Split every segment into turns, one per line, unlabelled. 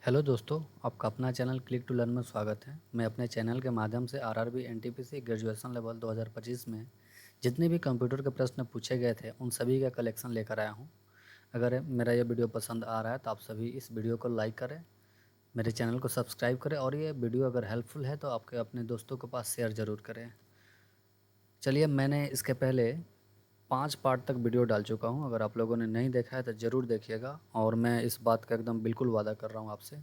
Hello दोस्तों, आपका अपना चैनल क्लिक टू लर्न में स्वागत है। मैं अपने चैनल के माध्यम से आरआरबी एनटीपीसी ग्रेजुएशन लेवल 2025 में जितने भी कंप्यूटर के प्रश्न पूछे गए थे उन सभी का कलेक्शन लेकर आया हूं। अगर मेरा ये वीडियो पसंद आ रहा है तो आप सभी इस वीडियो को लाइक करें, मेरे चैनल को सब्सक्राइब करें और ये वीडियो अगर हेल्पफुल है तो आपके अपने दोस्तों के पास शेयर ज़रूर करें। चलिए, मैंने इसके पहले 5 पार्ट तक वीडियो डाल चुका हूँ। अगर आप लोगों ने नहीं देखा है तो ज़रूर देखिएगा। और मैं इस बात का एकदम बिल्कुल वादा कर रहा हूँ आपसे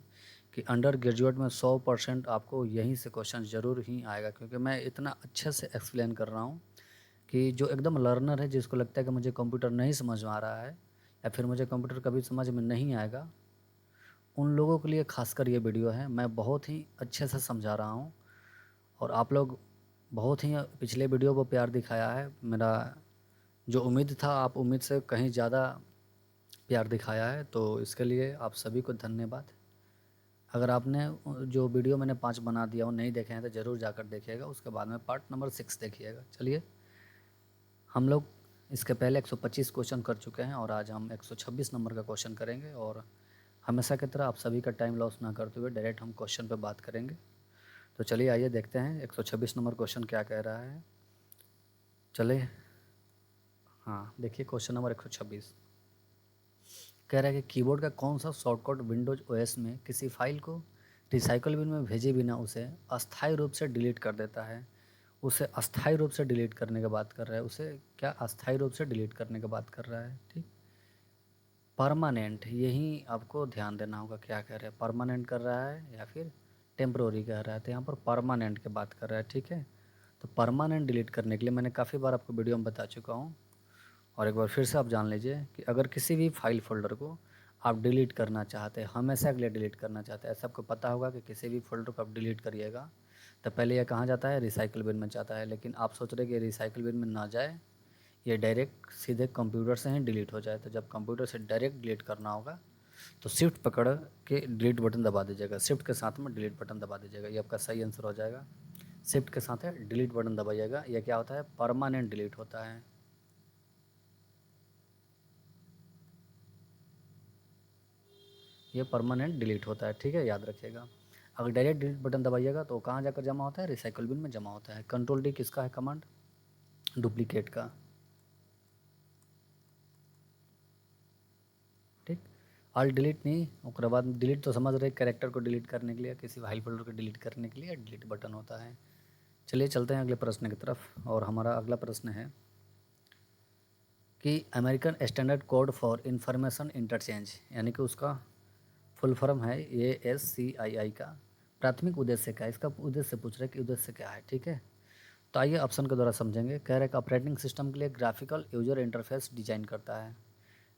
कि अंडर ग्रेजुएट में 100% आपको यहीं से क्वेश्चन ज़रूर ही आएगा, क्योंकि मैं इतना अच्छे से एक्सप्लेन कर रहा हूँ कि जो एकदम लर्नर है, जिसको लगता है कि मुझे कंप्यूटर नहीं समझ में आ रहा है या फिर मुझे कंप्यूटर कभी समझ में नहीं आएगा, उन लोगों के लिए खासकर ये वीडियो है। मैं बहुत ही अच्छे से समझा रहा हूँ और आप लोग बहुत ही पिछले वीडियो को प्यार दिखाया है। मेरा जो उम्मीद था, आप उम्मीद से कहीं ज़्यादा प्यार दिखाया है, तो इसके लिए आप सभी को धन्यवाद। अगर आपने जो वीडियो मैंने 5 बना दिया वो नहीं देखे हैं तो ज़रूर जाकर देखिएगा, उसके बाद में पार्ट नंबर 6 देखिएगा। चलिए, हम लोग इसके पहले 125 क्वेश्चन कर चुके हैं और आज हम 126 नंबर का क्वेश्चन करेंगे। और हमेशा की तरह आप सभी का टाइम लॉस ना करते हुए डायरेक्ट हम क्वेश्चन पे बात करेंगे। तो चलिए आइए देखते हैं 126 नंबर क्वेश्चन क्या कह रहा है। चलिए, हाँ देखिए, क्वेश्चन नंबर 126 कह रहा है कि कीबोर्ड का कौन सा शॉर्टकट विंडोज ओएस में किसी फाइल को रिसाइकल बिन में भेजे बिना उसे अस्थायी रूप से डिलीट कर देता है। उसे अस्थायी रूप से डिलीट करने की बात कर रहा है। उसे क्या अस्थायी रूप से डिलीट करने की बात कर रहा है? ठीक, परमानेंट, यही आपको ध्यान देना होगा। क्या कह रहा है, परमानेंट कर रहा है या फिर टेम्प्रोरी कह रहा है? तो यहाँ पर परमानेंट की बात कर रहा है। ठीक है, तो परमानेंट डिलीट करने के लिए मैंने काफ़ी बार आपको वीडियो में बता चुका हूँ और एक बार फिर से आप जान लीजिए कि अगर किसी भी फाइल फोल्डर को आप डिलीट करना चाहते हैं, हमेशा के लिए डिलीट करना चाहते हैं, ऐसा आपको पता होगा कि किसी भी फोल्डर को आप डिलीट करिएगा तो पहले यह कहाँ जाता है, रिसाइकल बिन में जाता है। लेकिन आप सोच रहे कि रिसाइकल बिन में ना जाए, ये डायरेक्ट सीधे कंप्यूटर से ही डिलीट हो जाए। तो जब कंप्यूटर से डायरेक्ट डिलीट करना होगा तो शिफ्ट पकड़ के डिलीट बटन दबा दीजिएगा। शिफ्ट के साथ में डिलीट बटन दबा दीजिएगा, ये आपका सही आंसर हो जाएगा। शिफ्ट के साथ है डिलीट बटन दबाइएगा। यह क्या होता है, परमानेंट डिलीट होता है। ये परमानेंट डिलीट होता है। ठीक है, याद रखिएगा। अगर डायरेक्ट डिलीट बटन दबाइएगा तो कहाँ जाकर जमा होता है, रिसाइकल बिन में जमा होता है। कंट्रोल डी किसका है कमांड, डुप्लीकेट का। ठीक, ऑल डिलीट नहीं, उसके बाद डिलीट तो समझ रहे, कैरेक्टर को डिलीट करने के लिए, किसी फाइल फोल्डर को डिलीट करने के लिए डिलीट बटन होता है। चलिए चलते हैं अगले प्रश्न की तरफ। और हमारा अगला प्रश्न है कि American standard code for information interchange, यानी कि उसका फुल फॉर्म है ASCII का प्राथमिक उद्देश्य क्या है? इसका उद्देश्य पूछ रहे कि उद्देश्य क्या है। ठीक है, तो आइए ऑप्शन के द्वारा समझेंगे। कह रहे हैं कि ऑपरेटिंग सिस्टम के लिए ग्राफिकल यूजर इंटरफेस डिजाइन करता है।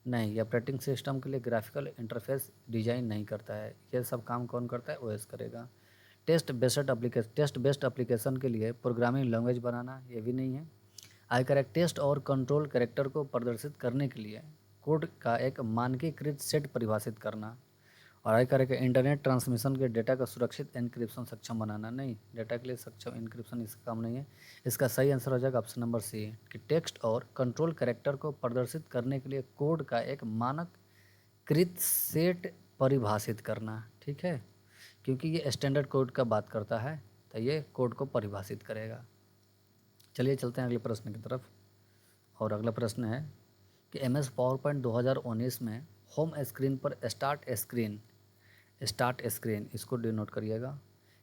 नहीं, ये ऑपरेटिंग सिस्टम के लिए ग्राफिकल इंटरफेस डिजाइन नहीं करता है। ये सब काम कौन करता है, ओएस करेगा। टेस्ट बेस्ड एप्लीकेशन के लिए प्रोग्रामिंग लैंग्वेज बनाना, ये भी नहीं है। आई करेक्ट टेस्ट और कंट्रोल कैरेक्टर को प्रदर्शित करने के लिए कोड का एक मानकीकृत सेट परिभाषित करना। और आई करेक्ट इंटरनेट ट्रांसमिशन के डेटा का सुरक्षित एन्क्रिप्शन सक्षम बनाना। नहीं, डेटा के लिए सक्षम एन्क्रिप्शन इसका काम नहीं है। इसका सही आंसर हो जाएगा ऑप्शन नंबर सी, कि टेक्स्ट और कंट्रोल कैरेक्टर को प्रदर्शित करने के लिए कोड का एक मानक कृत सेट परिभाषित करना। ठीक है, क्योंकि ये स्टैंडर्ड कोड का बात करता है तो ये कोड को परिभाषित करेगा। चलिए चलते हैं अगले प्रश्न की तरफ। और अगला प्रश्न है कि MS पावर पॉइंट 2019 में होम स्क्रीन पर स्टार्ट स्क्रीन इसको डिनोट करिएगा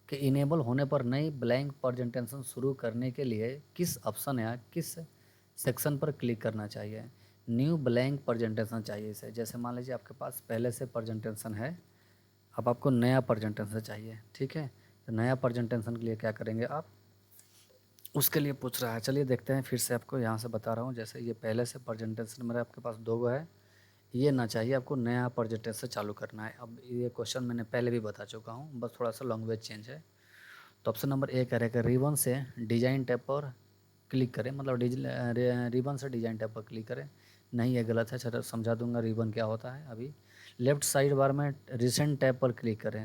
कि इनेबल होने पर नई ब्लैंक प्रेजेंटेशन शुरू करने के लिए किस ऑप्शन या किस सेक्शन पर क्लिक करना चाहिए। न्यू ब्लैंक प्रेजेंटेशन चाहिए इसे। जैसे मान लीजिए आपके पास पहले से प्रेजेंटेशन है, अब आपको नया प्रेजेंटेशन चाहिए। ठीक है, तो नया प्रेजेंटेशन के लिए क्या करेंगे आप, उसके लिए पूछ रहा है। चलिए देखते हैं, फिर से आपको यहाँ से बता रहा हूँ। जैसे ये पहले से प्रेजेंटेशन मेरे आपके पास 2 है, ये ना चाहिए, आपको नया प्रेजेंटेशन चालू करना है। अब ये क्वेश्चन मैंने पहले भी बता चुका हूँ, बस थोड़ा सा लैंग्वेज चेंज है। तो ऑप्शन नंबर ए कह रहे हैं कि रिबन से डिजाइन टैब पर क्लिक करें, मतलब रिबन से डिजाइन टैब पर क्लिक करें। नहीं, ये गलत है, चलो समझा दूंगा रिबन क्या होता है। अभी लेफ्ट साइड बार में रिसेंट टैब पर क्लिक करें।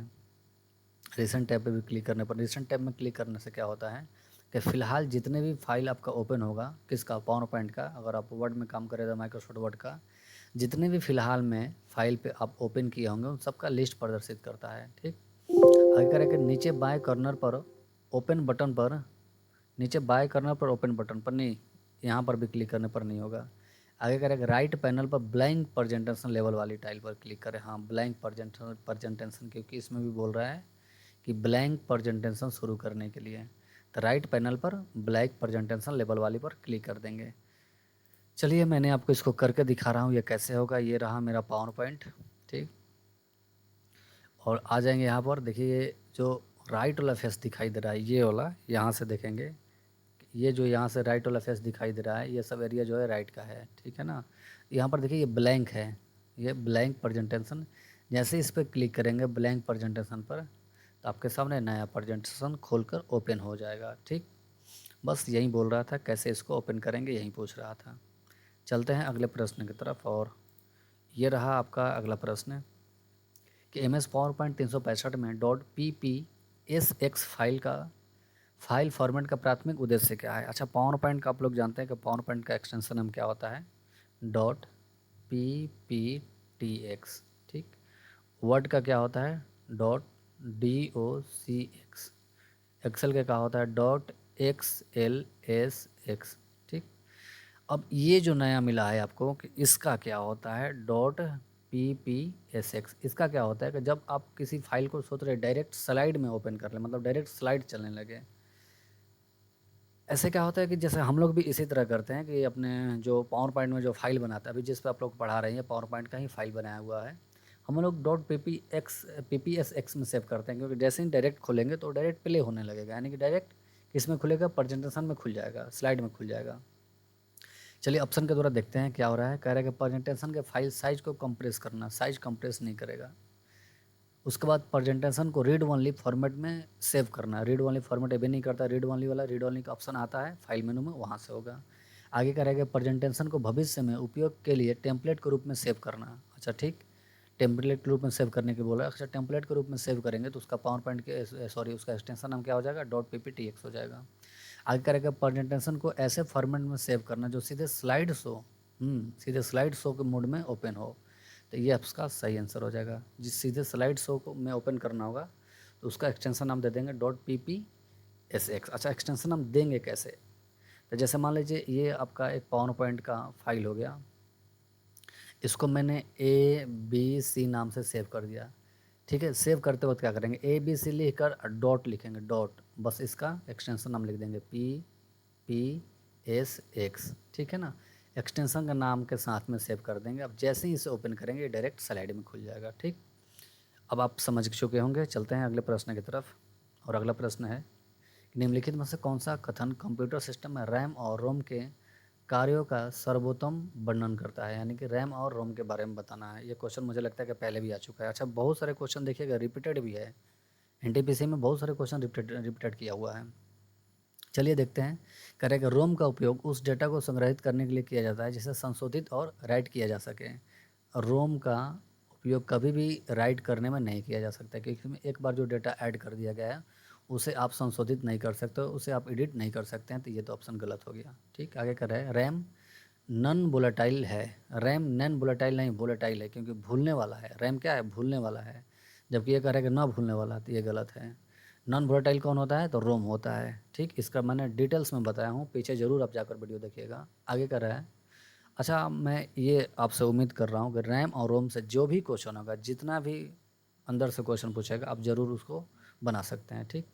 रिसेंट टैब पर भी क्लिक करने पर, रिसेंट टैब में क्लिक करने से क्या होता है कि फ़िलहाल जितने भी फाइल आपका ओपन होगा, किसका, पावर पॉइंट का, अगर आप वर्ड में काम करें तो माइक्रोसॉफ्ट वर्ड का, जितने भी फ़िलहाल में फ़ाइल पे आप ओपन किए होंगे उन सबका लिस्ट प्रदर्शित करता है। ठीक, आगे करेंगे नीचे बाएं कॉर्नर पर ओपन बटन पर, नीचे बाएं कॉर्नर पर ओपन बटन पर नहीं, यहाँ पर भी क्लिक करने पर नहीं होगा। आगे करेंगे राइट पैनल पर ब्लैंक प्रेजेंटेशन लेवल वाली टाइल पर क्लिक करें। हाँ, ब्लैंक प्रेजेंटेशन क्योंकि इसमें भी बोल रहा है कि ब्लैंक प्रेजेंटेशन शुरू करने के लिए, तो राइट पैनल पर ब्लैंक प्रेजेंटेशन लेवल वाली पर क्लिक कर देंगे। चलिए मैंने आपको इसको करके दिखा रहा हूँ ये कैसे होगा। ये रहा मेरा पावर पॉइंट। ठीक, और आ जाएंगे यहाँ पर, देखिए जो राइट वाला फेस दिखाई दे रहा है ये वाला, यहाँ से देखेंगे ये जो यहाँ से राइट वाला फेस दिखाई दे रहा है ये सब एरिया जो है राइट का है। ठीक है ना, यहाँ पर देखिए ये ब्लैंक है, ये ब्लैंक प्रेजेंटेशन। जैसे इस पर क्लिक करेंगे ब्लैंक प्रेजेंटेशन पर तो आपके सामने नया प्रेजेंटेशन खोलकर ओपन हो जाएगा। ठीक, बस यही बोल रहा था, कैसे इसको ओपन करेंगे यही पूछ रहा था। चलते हैं अगले प्रश्न की तरफ। और ये रहा आपका अगला प्रश्न कि एम एस पावर पॉइंट 365 में .ppsx फाइल फॉर्मेट का प्राथमिक उद्देश्य क्या है। अच्छा, पावर पॉइंट का आप लोग जानते हैं कि पावर पॉइंट का एक्सटेंशन नाम क्या होता है, .pptx। ठीक, वर्ड का क्या होता है, .docx। एक्सेल का क्या होता है, .xlsx। ठीक, अब ये जो नया मिला है आपको कि इसका क्या होता है, .ppsx। इसका क्या होता है कि जब आप किसी फाइल को सोच रहे डायरेक्ट स्लाइड में ओपन कर लें, मतलब डायरेक्ट स्लाइड चलने लगे। ऐसे क्या होता है कि जैसे हम लोग भी इसी तरह करते हैं कि अपने जो पावर पॉइंट में जो फाइल बनाता है, अभी जिस पे आप लोग पढ़ा रहे हैं पावर पॉइंट का ही फाइल बनाया हुआ है, हम लोग .ppsx में सेव करते हैं, क्योंकि जैसे ही डायरेक्ट खोलेंगे तो डायरेक्ट प्ले होने लगेगा, यानी कि डायरेक्ट किस में खुलेगा, प्रेजेंटेशन में खुल जाएगा, स्लाइड में खुल जाएगा। चलिए ऑप्शन के द्वारा देखते हैं क्या हो रहा है। कह रहा है कि प्रेजेंटेशन के फाइल साइज को कंप्रेस करना, साइज कंप्रेस नहीं करेगा। उसके बाद प्रेजेंटेशन को रीड ओनली फॉर्मेट में सेव करना, रीड ओनली फॉर्मेट अभी नहीं करता, रीड ओनली वाला, रीड ओनली का ऑप्शन आता है फाइल मेनू में, वहाँ से होगा। आगे कह रहा है कि प्रेजेंटेशन को भविष्य में उपयोग के लिए टेम्पलेट के रूप में सेव करना। अच्छा ठीक, टेम्पलेट के रूप में सेव करने के बोला। अच्छा, टेम्पलेट के रूप में सेव करेंगे तो उसका पावर पॉइंट के उसका एक्सटेंशन नाम क्या हो जाएगा, .pptx हो जाएगा। आगे करेगा प्रेजेंटेशन को ऐसे फॉर्मेट में सेव करना जो सीधे स्लाइड शो सीधे स्लाइड शो के मोड में ओपन हो, तो ये आपका सही आंसर हो जाएगा। जिस सीधे स्लाइड शो को में ओपन करना होगा तो उसका एक्सटेंशन नाम दे देंगे .ppsx। अच्छा, एक्सटेंशन नाम देंगे कैसे, तो जैसे मान लीजिए ये आपका एक पावर पॉइंट का फाइल हो गया, इसको मैंने ABC नाम से सेव कर दिया। ठीक है, सेव करते वक्त क्या करेंगे, ABC लिख कर डॉट लिखेंगे, डॉट, बस इसका एक्सटेंशन नाम लिख देंगे PPSX। ठीक है ना, एक्सटेंशन का नाम के साथ में सेव कर देंगे। अब जैसे ही इसे ओपन करेंगे डायरेक्ट स्लाइड में खुल जाएगा। ठीक, अब आप समझ चुके होंगे। चलते हैं अगले प्रश्न की तरफ। और अगला प्रश्न है, निम्नलिखित में से कौन सा कथन कंप्यूटर सिस्टम में रैम और रोम के कार्यों का सर्वोत्तम वर्णन करता है, यानी कि रैम और रोम के बारे में बताना है। ये क्वेश्चन मुझे लगता है कि पहले भी आ चुका है। अच्छा, बहुत सारे क्वेश्चन देखिएगा रिपीटेड भी है, एनटीपीसी में बहुत सारे क्वेश्चन रिपीटेड किया हुआ है। चलिए देखते हैं। करेगा रोम का उपयोग उस डेटा को संग्रहित करने के लिए किया जाता है जिसे संशोधित और राइट किया जा सके। रोम का उपयोग कभी भी राइट करने में नहीं किया जा सकता, क्योंकि इसमें एक बार जो डेटा ऐड कर दिया गया है उसे आप संशोधित नहीं कर सकते, उसे आप एडिट नहीं कर सकते हैं, तो ये तो ऑप्शन गलत हो गया। ठीक, आगे कर रहे हैं रैम नॉन वोलेटाइल है। रैम नॉन वोलेटाइल नहीं, वोलेटाइल है, क्योंकि भूलने वाला है। रैम क्या है, भूलने वाला है, जबकि ये कह रहा है कि ना भूलने वाला, तो ये गलत है। नॉन वोलेटाइल कौन होता है, तो रोम होता है। ठीक, इसका मैंने डिटेल्स में बताया हूँ, पीछे ज़रूर आप जाकर वीडियो देखिएगा। आगे कर रहा है, अच्छा मैं ये आपसे उम्मीद कर रहा हूँ कि रैम और रोम से जो भी क्वेश्चन होगा, जितना भी अंदर से क्वेश्चन पूछेगा, आप ज़रूर उसको बना सकते हैं। ठीक,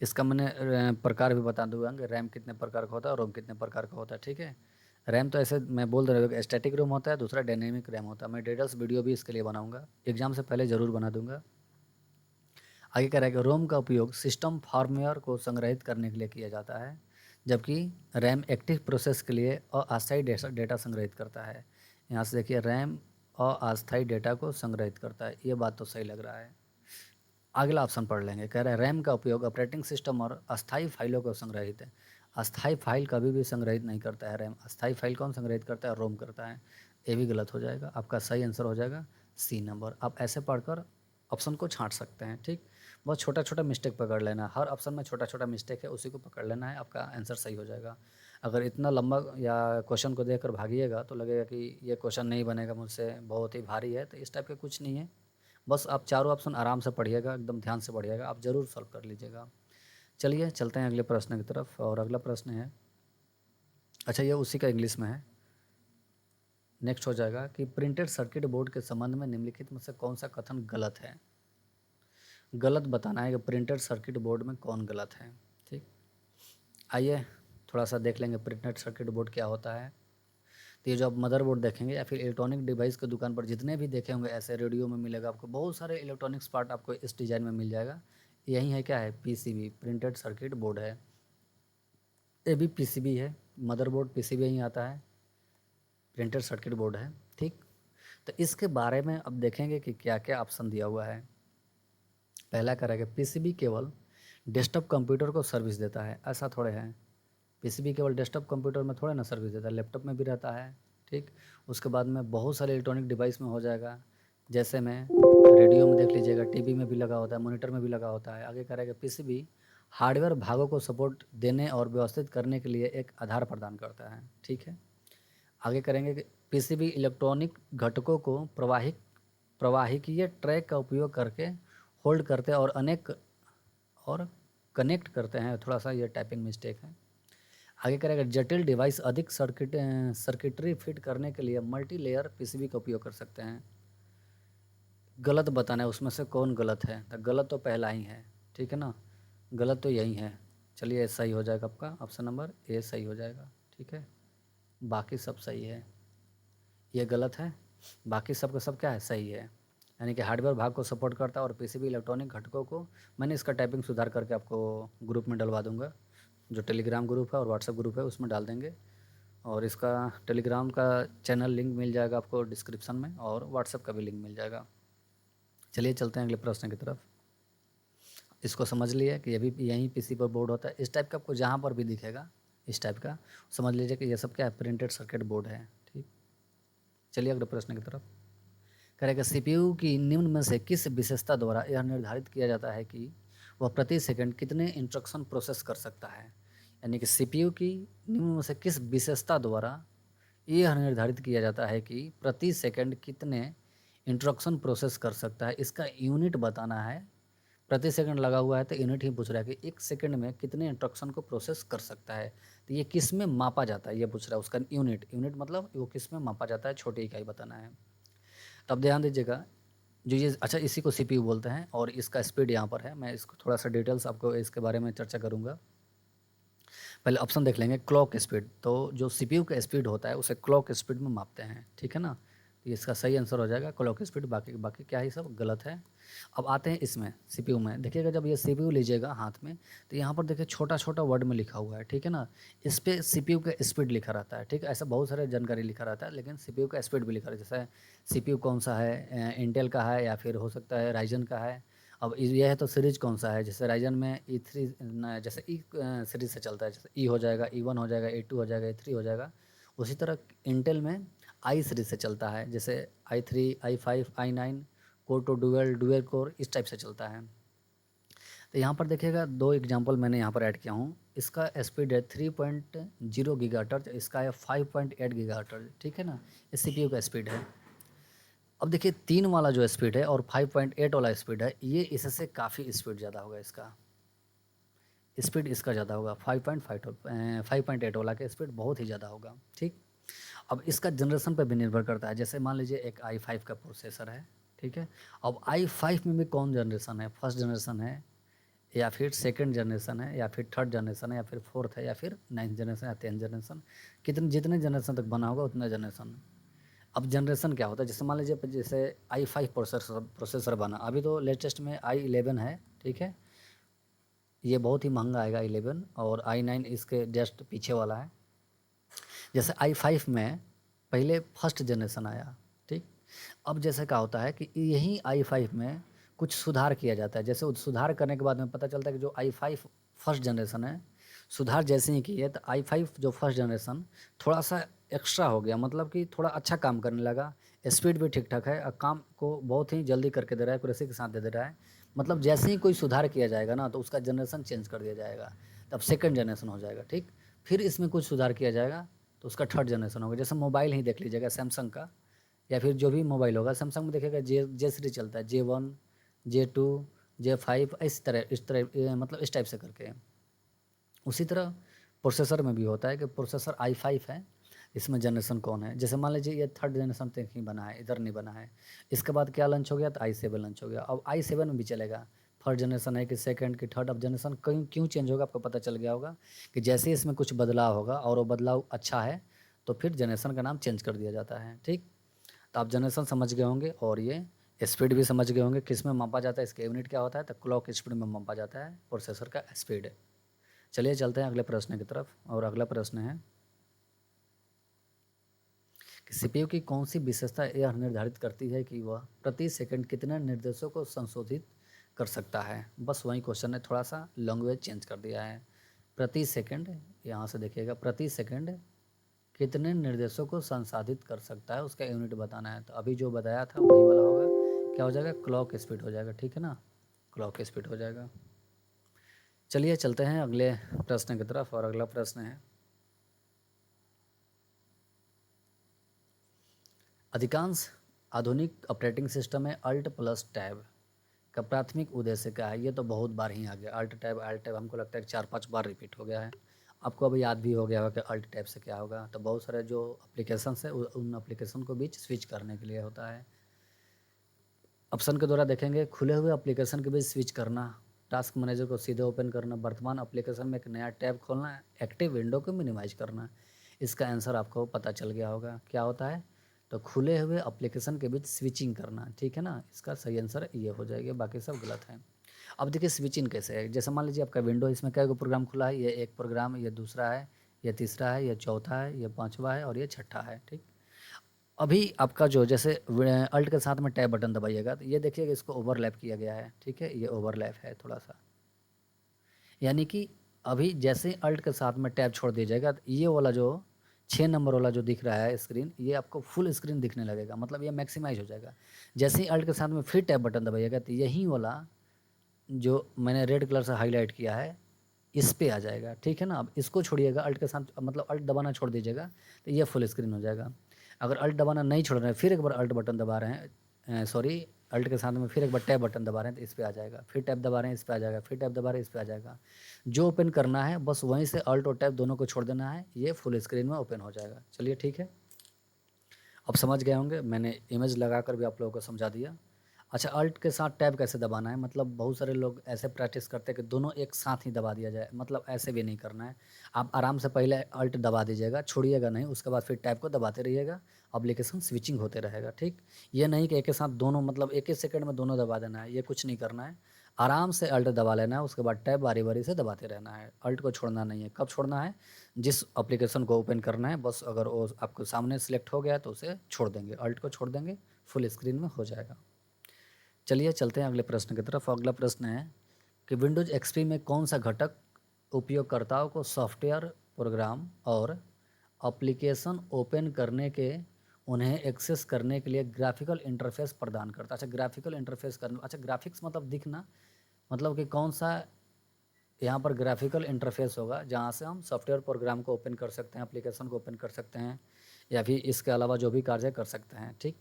इसका मैंने प्रकार भी बता दूंगा कि रैम कितने प्रकार का होता है और रोम कितने प्रकार का होता है। ठीक है, रैम तो ऐसे मैं बोल रहा हूँ, स्टैटिक रैम होता है, दूसरा डायनेमिक रैम होता है। मैं डिटेल्स वीडियो भी इसके लिए बनाऊंगा, एग्जाम से पहले ज़रूर बना दूंगा। आगे कह रहा है कि रोम का उपयोग सिस्टम फॉर्मवेयर को संग्रहित करने के लिए किया जाता है, जबकि रैम एक्टिव प्रोसेस के लिए अस्थायी डेटा संग्रहित करता है। यहाँ से देखिए, रैम अस्थायी डेटा को संग्रहित करता है, ये बात तो सही लग रहा है। अगला ऑप्शन पढ़ लेंगे। कह रहा है रैम का उपयोग ऑपरेटिंग सिस्टम और अस्थायी फाइलों को संग्रहित है। अस्थायी फाइल कभी भी संग्रहित नहीं करता है रैम, अस्थायी फाइल कौन संग्रहित करता है, रोम करता है। ये भी गलत हो जाएगा, आपका सही आंसर हो जाएगा C नंबर। आप ऐसे पढ़कर ऑप्शन को छांट सकते हैं। ठीक, बहुत छोटा छोटा मिस्टेक पकड़ लेना, हर ऑप्शन में छोटा छोटा मिस्टेक है, उसी को पकड़ लेना है, आपका आंसर सही हो जाएगा। अगर इतना लंबा या क्वेश्चन को देखकर भागिएगा तो लगेगा कि ये क्वेश्चन नहीं बनेगा मुझसे, बहुत ही भारी है। तो इस टाइप के कुछ नहीं है, बस आप चारों ऑप्शन आराम से पढ़िएगा, एकदम ध्यान से पढ़िएगा, आप ज़रूर सॉल्व कर लीजिएगा। चलिए चलते हैं अगले प्रश्न की तरफ। और अगला प्रश्न है, अच्छा ये उसी का इंग्लिश में है। नेक्स्ट हो जाएगा कि प्रिंटेड सर्किट बोर्ड के संबंध में निम्नलिखित में से कौन सा कथन गलत है। गलत बताना है कि प्रिंटेड सर्किट बोर्ड में कौन गलत है। ठीक, आइए थोड़ा सा देख लेंगे प्रिंटेड सर्किट बोर्ड क्या होता है। तो ये जो आप मदरबोर्ड देखेंगे या फिर इलेक्ट्रॉनिक डिवाइस की दुकान पर जितने भी देखे होंगे, ऐसे रेडियो में मिलेगा आपको, बहुत सारे इलेक्ट्रॉनिक्स पार्ट आपको इस डिज़ाइन में मिल जाएगा। यही है, क्या है, पीसीबी, प्रिंटेड सर्किट बोर्ड है। ये भी पीसीबी है, मदरबोर्ड पीसीबी ही आता है, प्रिंटेड सर्किट बोर्ड है। ठीक, तो इसके बारे में अब देखेंगे कि क्या क्या ऑप्शन दिया हुआ है। पहला करेंगे, पीसीबी केवल डेस्कटॉप कंप्यूटर को सर्विस देता है। ऐसा थोड़े है, पीसीबी केवल डेस्कटॉप कंप्यूटर में थोड़े ना सर्विस देता है, लैपटॉप में भी रहता है। ठीक, उसके बाद में बहुत सारे इलेक्ट्रॉनिक डिवाइस में हो जाएगा, जैसे में रेडियो में देख लीजिएगा, टीवी में भी लगा होता है, मॉनिटर में भी लगा होता है। आगे करेगा, पीसीबी हार्डवेयर भागों को सपोर्ट देने और व्यवस्थित करने के लिए एक आधार प्रदान करता है। ठीक है, आगे करेंगे कि पीसीबी इलेक्ट्रॉनिक घटकों को प्रवाहिकीय ट्रैक का उपयोग करके होल्ड करते और अनेक और कनेक्ट करते हैं। थोड़ा सा ये टाइपिंग मिस्टेक है। आगे करेगा, जटिल डिवाइस अधिक सर्किटरी फिट करने के लिए मल्टी लेयर पीसीबी का उपयोग कर सकते हैं। गलत बताना है उसमें से कौन गलत है। तो गलत तो पहला ही है, ठीक है ना, गलत तो यही है। चलिए सही हो जाएगा आपका, ऑप्शन नंबर ए सही हो जाएगा। ठीक है, बाकी सब सही है, ये गलत है, बाकी सब का सब क्या है, सही है। यानी कि हार्डवेयर भाग को सपोर्ट करता है और पीसीबी इलेक्ट्रॉनिक घटकों को, मैंने इसका टाइपिंग सुधार करके आपको ग्रुप में डलवा दूंगा, जो टेलीग्राम ग्रुप है और व्हाट्सएप ग्रुप है उसमें डाल देंगे। और इसका टेलीग्राम का चैनल लिंक मिल जाएगा आपको डिस्क्रिप्शन में, और व्हाट्सएप का भी लिंक मिल जाएगा। चलिए चलते हैं अगले प्रश्न की तरफ। इसको समझ लिए कि ये भी यहीं पीसी पर बोर्ड होता है। इस टाइप का आपको जहाँ पर भी दिखेगा इस टाइप का, समझ लीजिए कि ये सब क्या है, प्रिंटेड सर्किट बोर्ड है। ठीक, चलिए अगले प्रश्न की तरफ। करेगा, सीपीयू की निम्न में से किस विशेषता द्वारा यह निर्धारित किया जाता है कि वह प्रति सेकंड कितने इंस्ट्रक्शन प्रोसेस कर सकता है। यानी कि सीपीयू की निम्न में से किस विशेषता द्वारा यह निर्धारित किया जाता है कि प्रति सेकंड कितने इंस्ट्रक्शन प्रोसेस कर सकता है। इसका यूनिट बताना है, प्रति सेकंड लगा हुआ है तो यूनिट ही पूछ रहा है कि एक सेकंड में कितने इंस्ट्रक्शन को प्रोसेस कर सकता है। तो ये किस में मापा जाता है ये पूछ रहा है, उसका यूनिट, यूनिट मतलब वो किस में मापा जाता है, छोटी इकाई बताना है। तब ध्यान दीजिएगा, जो ये, अच्छा इसी को सीपीयू बोलते हैं और इसका स्पीड यहाँ पर है। मैं इसको थोड़ा सा डिटेल्स आपको इसके बारे में चर्चा करूँगा। पहले ऑप्शन देख लेंगे, क्लॉक स्पीड। तो जो सीपीयू का स्पीड होता है उसे क्लॉक स्पीड में मापते हैं। ठीक है ना, तो इसका सही आंसर हो जाएगा क्लॉक स्पीड। बाकी बाकी क्या ही सब गलत है। अब आते हैं इसमें सीपीयू में, देखिएगा जब ये सीपीयू लीजिएगा हाथ में तो यहाँ पर देखिए छोटा छोटा वर्ड में लिखा हुआ है। ठीक है ना, इस पर सीपीयू का स्पीड लिखा रहता है। ठीक है, ऐसा बहुत सारे जानकारी लिखा रहता है, लेकिन सीपीयू का स्पीड भी लिखा रहता है। जैसे सीपीयू कौन सा है, इंटेल का है या फिर हो सकता है राइजन का है। अब यह है तो सीरीज कौन सा है, जैसे राइजन में E3 जैसे ई सीरीज से चलता है, जैसे ई हो जाएगा, E1 हो जाएगा, E2 हो जाएगा, E3 हो जाएगा। उसी तरह इंटेल में आई सीरीज से चलता है, जैसे i3, i5, i9, core two dual core, इस टाइप से चलता है। तो यहाँ पर देखिएगा दो एग्जांपल मैंने यहाँ पर ऐड किया हूँ। इसका स्पीड है 3.0 गीगाहर्ट्ज़, इसका है 5.8 गीगाहर्ट्ज़। ठीक है ना, ये सीपीयू का स्पीड है। अब देखिए 3 वाला जो स्पीड है और 5.8 वाला स्पीड है, ये इससे काफ़ी स्पीड ज़्यादा होगा, इसका स्पीड इसका ज़्यादा होगा। 5.8 वाला का स्पीड बहुत ही ज़्यादा होगा। ठीक, अब इसका जनरेशन पर भी निर्भर करता है। जैसे मान लीजिए एक i5 का प्रोसेसर है, ठीक है, अब i5 में भी कौन जनरेशन है, फर्स्ट जनरेशन है या फिर सेकंड जनरेशन है या फिर थर्ड जनरेशन है या फिर फोर्थ है या फिर 9th जनरेशन या 10th जनरेशन, कितने जितने जनरेशन तक बना होगा उतना जनरेशन। अब जनरेशन क्या होता है, जैसे मान लीजिए जैसे i5 प्रोसेसर बना, अभी तो लेटेस्ट में i11 है। ठीक है, ये बहुत ही महंगा आएगा i11, और i9 इसके जस्ट पीछे वाला है। जैसे i5 में पहले फर्स्ट जनरेशन आया। ठीक, अब जैसे क्या होता है कि यही i5 में कुछ सुधार किया जाता है। जैसे सुधार करने के बाद में पता चलता है कि जो i5 फर्स्ट जनरेशन है, सुधार जैसे ही किए तो i5 जो फर्स्ट जनरेशन थोड़ा सा एक्स्ट्रा हो गया, मतलब कि थोड़ा अच्छा काम करने लगा, स्पीड भी ठीक ठाक है और काम को बहुत ही जल्दी करके दे रहा है, एक्यूरेसी के साथ दे रहा है। मतलब जैसे ही कोई सुधार किया जाएगा ना तो उसका जनरेशन चेंज कर दिया जाएगा, तब सेकंड जनरेशन हो जाएगा। ठीक, फिर इसमें कुछ सुधार किया जाएगा तो उसका थर्ड जनरेशन होगा। जैसे मोबाइल ही देख लीजिएगा सैमसंग का, या फिर जो भी मोबाइल होगा सैमसंग में देखिएगा जे सीरीज चलता है, J1, J2, J5, इस तरह मतलब इस टाइप से करके। उसी तरह प्रोसेसर में भी होता है कि प्रोसेसर i5 है, इसमें जनरेशन कौन है। जैसे मान लीजिए ये थर्ड जनरेशन तक ही बना है, इधर नहीं बना है। इसके बाद क्या लॉन्च हो गया, तो i7 लॉन्च हो गया। अब i7 में भी चलेगा, फर्स्ट जनरेशन है कि सेकंड कि थर्ड। अब जनरेशन क्यों क्यों चेंज होगा आपको पता चल गया होगा कि जैसे इसमें कुछ बदलाव होगा और वो बदलाव अच्छा है तो फिर जनरेशन का नाम चेंज कर दिया जाता है। ठीक, तो आप जनरेशन समझ गए होंगे और ये स्पीड भी समझ गए होंगे किस में मापा जाता है, इसका यूनिट क्या होता है, तो क्लॉक स्पीड में मापा जाता है प्रोसेसर का स्पीड। चलिए चलते हैं अगले प्रश्न की तरफ। और अगला प्रश्न है कि सीपीयू की कौन सी विशेषता यह निर्धारित करती है कि वह प्रति सेकंड कितने निर्देशों को संशोधित कर सकता है। बस वही क्वेश्चन है, थोड़ा सा लैंग्वेज चेंज कर दिया है। प्रति सेकंड, यहाँ से देखिएगा, प्रति सेकंड कितने निर्देशों को संसाधित कर सकता है, उसका यूनिट बताना है। तो अभी जो बताया था वही वाला होगा, क्या हो जाएगा, क्लॉक स्पीड हो जाएगा। ठीक है ना, क्लॉक स्पीड हो जाएगा। चलिए चलते हैं अगले प्रश्न की तरफ। और अगला प्रश्न है, अधिकांश आधुनिक ऑपरेटिंग सिस्टम में अल्ट प्लस टैब का प्राथमिक उद्देश्य क्या है। ये तो बहुत बार ही आ गया, अल्ट टैब हमको लगता है कि 4-5 बार रिपीट हो गया है। आपको अभी याद भी हो गया होगा कि अल्ट टैब से क्या होगा। तो बहुत सारे जो एप्लीकेशंस है उन एप्लीकेशन को बीच स्विच करने के लिए होता है। ऑप्शन के द्वारा देखेंगे, खुले हुए एप्लीकेशन के बीच स्विच करना, टास्क मैनेजर को सीधे ओपन करना, वर्तमान एप्लीकेशन में एक नया टैब खोलना, एक्टिव विंडो को मिनिमाइज करना। इसका आंसर आपको पता चल गया होगा क्या होता है, तो खुले हुए एप्लीकेशन के बीच स्विचिंग करना। ठीक है ना, इसका सही आंसर ये हो जाएगा, बाकी सब गलत है। अब देखिए स्विचिंग कैसे है। जैसे मान लीजिए आपका विंडो, इसमें कई प्रोग्राम खुला है, ये एक प्रोग्राम, ये दूसरा है, ये तीसरा है, ये चौथा है, ये पाँचवा है और ये छठा है। ठीक, अभी आपका जो जैसे अल्ट के साथ में टैब बटन दबाइएगा तो ये देखिएगा इसको ओवरलैप किया गया है। ठीक है, ये ओवरलैप है थोड़ा सा, यानी कि अभी जैसे अल्ट के साथ में टैब छोड़ दीजिएगा तो ये वाला जो 6 नंबर वाला जो दिख रहा है स्क्रीन, ये आपको फुल स्क्रीन दिखने लगेगा, मतलब ये मैक्सिमाइज हो जाएगा। जैसे ही अल्ट के साथ में फिर टैब बटन दबाइएगा तो यही वाला जो मैंने रेड कलर से हाईलाइट किया है इस पे आ जाएगा। ठीक है ना, अब इसको छोड़िएगा, अल्ट के साथ मतलब अल्ट दबाना छोड़ दीजिएगा तो ये फुल स्क्रीन हो जाएगा। अगर अल्ट दबाना नहीं छोड़ रहे हैं, फिर एक बार अल्ट बटन दबा रहे हैं, सॉरी, अल्ट के साथ में फिर एक बार टैब बटन दबा रहे हैं तो इस पे आ जाएगा, फिर टैब दबा रहे हैं इस पे आ जाएगा, फिर टैब दबा रहे हैं इस पे आ जाएगा। जो ओपन करना है बस वहीं से अल्ट और टैब दोनों को छोड़ देना है, ये फुल स्क्रीन में ओपन हो जाएगा। चलिए ठीक है, अब समझ गए होंगे, मैंने इमेज लगा कर भी आप लोगों को समझा दिया। अच्छा, अल्ट के साथ टैब कैसे दबाना है, मतलब बहुत सारे लोग ऐसे प्रैक्टिस करते हैं कि दोनों एक साथ ही दबा दिया जाए, मतलब ऐसे भी नहीं करना है। आप आराम से पहले अल्ट दबा दीजिएगा, छोड़िएगा नहीं, उसके बाद फिर टैब को दबाते रहिएगा, एप्लीकेशन स्विचिंग होते रहेगा। ठीक, ये नहीं कि एक के साथ दोनों, मतलब एक ही सेकंड में दोनों दबा देना है, ये कुछ नहीं करना है। आराम से अल्ट दबा लेना है, उसके बाद टैब बारी बारी से दबाते रहना है। अल्ट को छोड़ना नहीं है। कब छोड़ना है, जिस एप्लीकेशन को ओपन करना है बस अगर वो आपको सामने सेलेक्ट हो गया तो उसे छोड़ देंगे, अल्ट को छोड़ देंगे, फुल स्क्रीन में हो जाएगा। चलिए चलते हैं अगले प्रश्न की तरफ। अगला प्रश्न है कि विंडोज एक्सपी में कौन सा घटक उपयोगकर्ताओं को सॉफ्टवेयर प्रोग्राम और एप्लीकेशन ओपन करने के उन्हें एक्सेस करने के लिए ग्राफिकल इंटरफेस प्रदान करता है। अच्छा, ग्राफिकल इंटरफेस करना, अच्छा ग्राफिक्स मतलब दिखना, मतलब कि कौन सा यहाँ पर ग्राफिकल इंटरफेस होगा जहाँ से हम सॉफ्टवेयर प्रोग्राम को ओपन कर सकते हैं, एप्लीकेशन को ओपन कर सकते हैं, या फिर इसके अलावा जो भी कार्य कर सकते हैं। ठीक,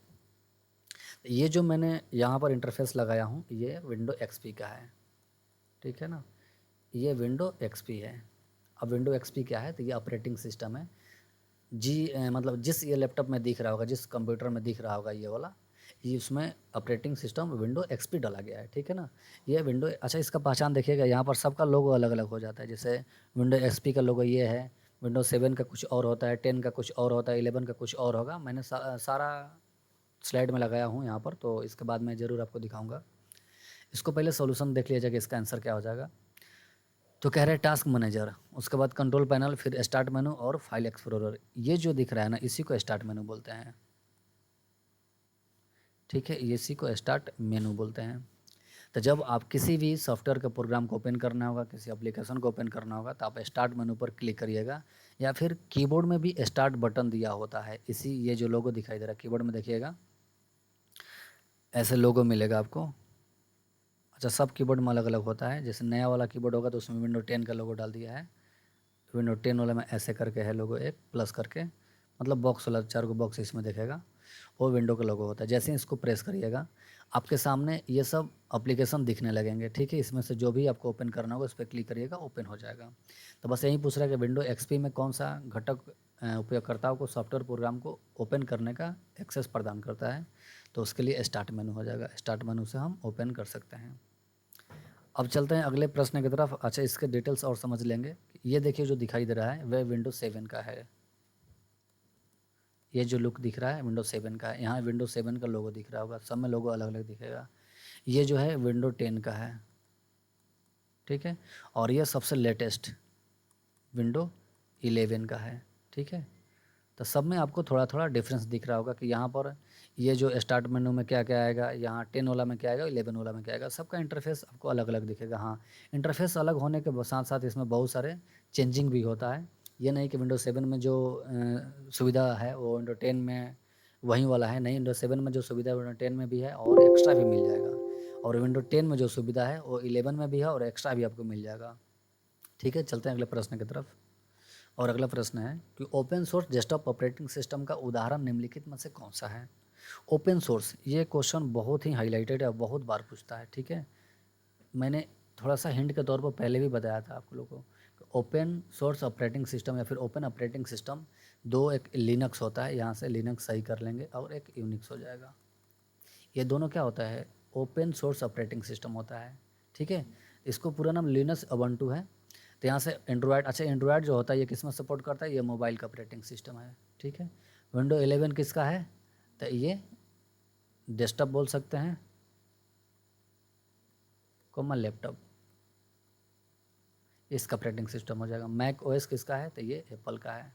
ये जो मैंने यहाँ पर इंटरफेस लगाया हूँ ये विंडो एक्सपी का है। ठीक है ना, ये विंडो एक्सपी है। अब विंडो एक्सपी क्या है, तो ये ऑपरेटिंग सिस्टम है मतलब जिस ये लैपटॉप में दिख रहा होगा, जिस कंप्यूटर में दिख रहा होगा ये वाला, ये उसमें ऑपरेटिंग सिस्टम विंडो एक्सपी डाला गया है। ठीक है ना, ये विंडो, अच्छा इसका पहचान देखिएगा, यहाँ पर सबका लोगो अलग अलग हो जाता है। जैसे विंडो एक्सपी का लोगो ये है, विंडो 7 का कुछ और होता है, 10 का कुछ और होता है, 11 का कुछ और होगा। मैंने सारा स्लाइड में लगाया हूँ यहाँ पर, तो इसके बाद मैं ज़रूर आपको दिखाऊंगा। इसको पहले सॉल्यूशन देख लीजिएगा कि इसका आंसर क्या हो जाएगा। तो कह रहे हैं टास्क मैनेजर, उसके बाद कंट्रोल पैनल, फिर स्टार्ट मेनू और फाइल एक्सप्लोरर। ये जो दिख रहा है ना, इसी को स्टार्ट मेनू बोलते हैं। ठीक है, इसी को स्टार्ट मेनू बोलते हैं। तो जब आप किसी भी सॉफ्टवेयर के प्रोग्राम को ओपन करना होगा, किसी एप्लीकेशन को ओपन करना होगा, तो आप स्टार्ट मेनू पर क्लिक करिएगा, या फिर कीबोर्ड में भी स्टार्ट बटन दिया होता है। इसी ये जो लोगो दिखाई दे रहा है कीबोर्ड में, देखिएगा ऐसे लोगो मिलेगा आपको। अच्छा, सब कीबोर्ड में अलग अलग होता है। जैसे नया वाला कीबोर्ड होगा तो उसमें विंडो 10 का लोगो डाल दिया है, विंडो 10 वाले में ऐसे करके है लोगो, एक प्लस करके, मतलब बॉक्स वाला 4 को बॉक्स इसमें दिखेगा, वो विंडो का लोगो होता है। जैसे ही इसको प्रेस करिएगा आपके सामने ये सब एप्लीकेशन दिखने लगेंगे, ठीक है। इसमें से जो भी आपको ओपन करना होगा उस पर क्लिक करिएगा, ओपन हो जाएगा। तो बस यही पूछ रहा है कि विंडो एक्सपी में कौन सा घटक उपयोगकर्ताओं को सॉफ्टवेयर प्रोग्राम को ओपन करने का एक्सेस प्रदान करता है। तो उसके लिए स्टार्ट मेनू हो जाएगा, स्टार्ट मेनू से हम ओपन कर सकते हैं। अब चलते हैं अगले प्रश्न की तरफ। अच्छा, इसके डिटेल्स और समझ लेंगे। ये देखिए जो दिखाई दे रहा है वह विंडो 7 का है। ये जो लुक दिख रहा है विंडो 7 का है। यहाँ विंडो 7 का लोगो दिख रहा होगा, सब में लोगो अलग अलग दिखेगा। ये जो है विंडो 10 का है, ठीक है। और ये सबसे लेटेस्ट विंडो 11 का है, ठीक है। तो सब में आपको थोड़ा थोड़ा डिफरेंस दिख रहा होगा कि यहाँ पर ये जो स्टार्ट मेनू में क्या क्या आएगा, यहाँ 10 वाला में क्या आएगा, 11 वाला में क्या आएगा, सबका इंटरफेस आपको अलग अलग दिखेगा। हाँ, इंटरफेस अलग होने के साथ साथ इसमें बहुत सारे चेंजिंग भी होता है। ये नहीं कि विंडो 7 में जो सुविधा है वो विंडो 10 में वही वाला है, नहीं। विंडो 7 में जो सुविधा है विंडो 10 में भी है और एक्स्ट्रा भी मिल जाएगा। और विंडो 10 में जो सुविधा है वो 11 में भी है और एक्स्ट्रा भी आपको मिल जाएगा, ठीक है। चलते हैं अगले प्रश्न की तरफ। और अगला प्रश्न है कि open source desktop operating system का उदाहरण निम्नलिखित में से कौन सा है। ओपन सोर्स, ये क्वेश्चन बहुत ही हाईलाइटेड है, बहुत बार पूछता है, ठीक है। मैंने थोड़ा सा हिंट के तौर पर पहले भी बताया था आप लोगों को। ओपन सोर्स ऑपरेटिंग सिस्टम या फिर ओपन ऑपरेटिंग सिस्टम दो, एक लिनक्स होता है, यहाँ से लिनक्स सही कर लेंगे, और एक यूनिक्स हो जाएगा। ये दोनों क्या होता है, ओपन सोर्स ऑपरेटिंग सिस्टम होता है, ठीक है। इसको पूरा नाम लिनक्स उबुंटू है। तो यहाँ से एंड्रॉयड, अच्छा एंड्रॉयड जो होता है ये किस में सपोर्ट करता है, ये मोबाइल का ऑपरेटिंग सिस्टम है, ठीक है। विंडो 11 किसका है, तो ये डेस्कटॉप बोल सकते हैं, कॉमन लैपटॉप, इसका ऑपरेटिंग सिस्टम हो जाएगा। मैक ओएस किसका है, तो ये एप्पल का है,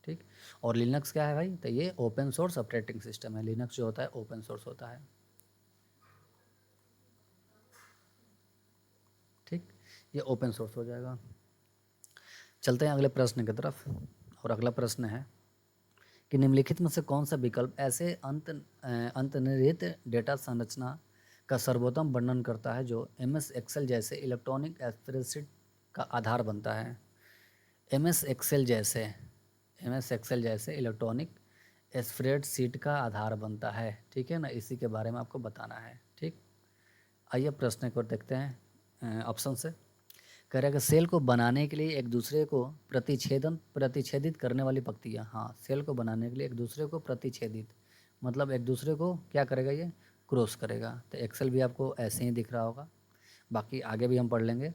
ठीक। और लिनक्स क्या है भाई, तो ये ओपन सोर्स ऑपरेटिंग सिस्टम है। लिनक्स जो होता है ओपन सोर्स होता है, ठीक। ये ओपन सोर्स हो जाएगा। चलते हैं अगले प्रश्न की तरफ। और अगला प्रश्न है कि निम्नलिखित में से कौन सा विकल्प ऐसे अंतर्निहित डेटा संरचना का सर्वोत्तम वर्णन करता है जो एमएस एक्सेल जैसे इलेक्ट्रॉनिक स्प्रेडशीट का आधार बनता है। एमएस एक्सेल जैसे इलेक्ट्रॉनिक स्प्रेडशीट का आधार बनता है, ठीक है ना। इसी के बारे में आपको बताना है, ठीक। आइए प्रश्न को देखते हैं ऑप्शन से। कह रहा है कि सेल को बनाने के लिए एक दूसरे को प्रतिच्छेदित करने वाली पंक्तियाँ। हाँ, सेल को बनाने के लिए एक दूसरे को प्रतिच्छेदित, मतलब एक दूसरे को क्या करेगा, ये क्रॉस करेगा। तो एक्सेल भी आपको ऐसे ही दिख रहा होगा, बाकी आगे भी हम पढ़ लेंगे।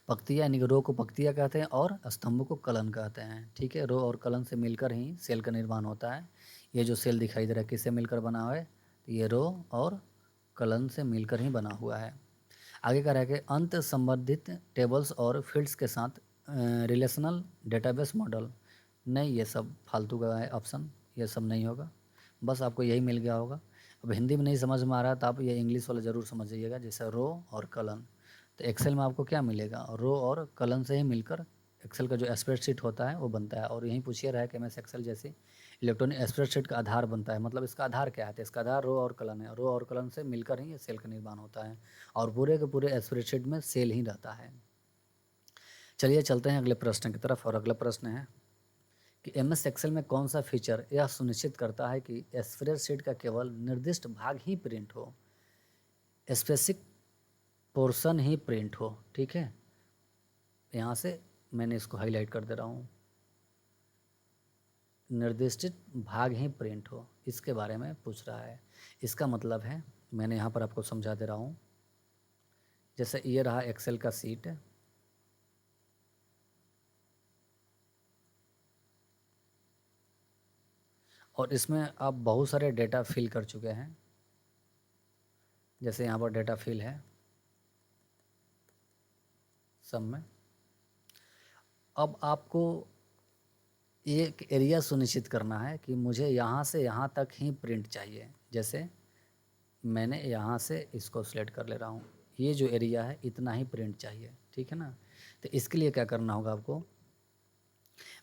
पंक्तियाँ यानी कि रो को पंक्तियाँ कहते हैं और स्तंभ को कलन कहते हैं, ठीक है। रो और कलन से मिलकर ही सेल का निर्माण होता है। ये जो सेल दिखाई दे रहा है किससे मिलकर बना हुआ है, तो ये रो और कलन से मिलकर ही बना हुआ है। आगे कह रहा है कि अंत संबंधित टेबल्स और फील्ड्स के साथ रिलेशनल डेटाबेस मॉडल। नहीं, ये सब फालतू का है ऑप्शन, ये सब नहीं होगा, बस आपको यही मिल गया होगा। अब हिंदी में नहीं समझ में आ रहा है तो आप ये इंग्लिश वाला ज़रूर समझ जाइएगा, जैसे रो और कलन। तो एक्सेल में आपको क्या मिलेगा, रो और कलन से ही मिलकर एक्सेल का जो स्प्रेडशीट होता है वो बनता है। और यहीं पूछिए रहा है कि एमएस एक्सेल जैसी इलेक्ट्रॉनिक स्प्रेडशीट का आधार बनता है, मतलब इसका आधार क्या है, तो इसका आधार रो और कलन है। रो और कलन से मिलकर ही ये सेल का निर्माण होता है और पूरे के पूरे स्प्रेडशीट में सेल ही रहता है। चलिए चलते हैं अगले प्रश्न की तरफ। और अगला प्रश्न है कि एमएस एक्सेल में कौन सा फीचर यह सुनिश्चित करता है कि स्प्रेडशीट का केवल निर्दिष्ट भाग ही प्रिंट हो, स्पेसिफिक पोर्शन ही प्रिंट हो, ठीक है। यहाँ से मैंने इसको हाईलाइट कर दे रहा हूँ, निर्दिष्ट भाग ही प्रिंट हो, इसके बारे में पूछ रहा है। इसका मतलब है, मैंने यहाँ पर आपको समझा दे रहा हूँ। जैसे ये रहा एक्सेल का सीट, और इसमें आप बहुत सारे डेटा फिल कर चुके हैं। जैसे यहाँ पर डेटा फिल है सब में। अब आपको एक एरिया सुनिश्चित करना है कि मुझे यहाँ से यहाँ तक ही प्रिंट चाहिए। जैसे मैंने यहाँ से इसको सिलेक्ट कर ले रहा हूँ, ये जो एरिया है इतना ही प्रिंट चाहिए, ठीक है ना। तो इसके लिए क्या करना होगा आपको,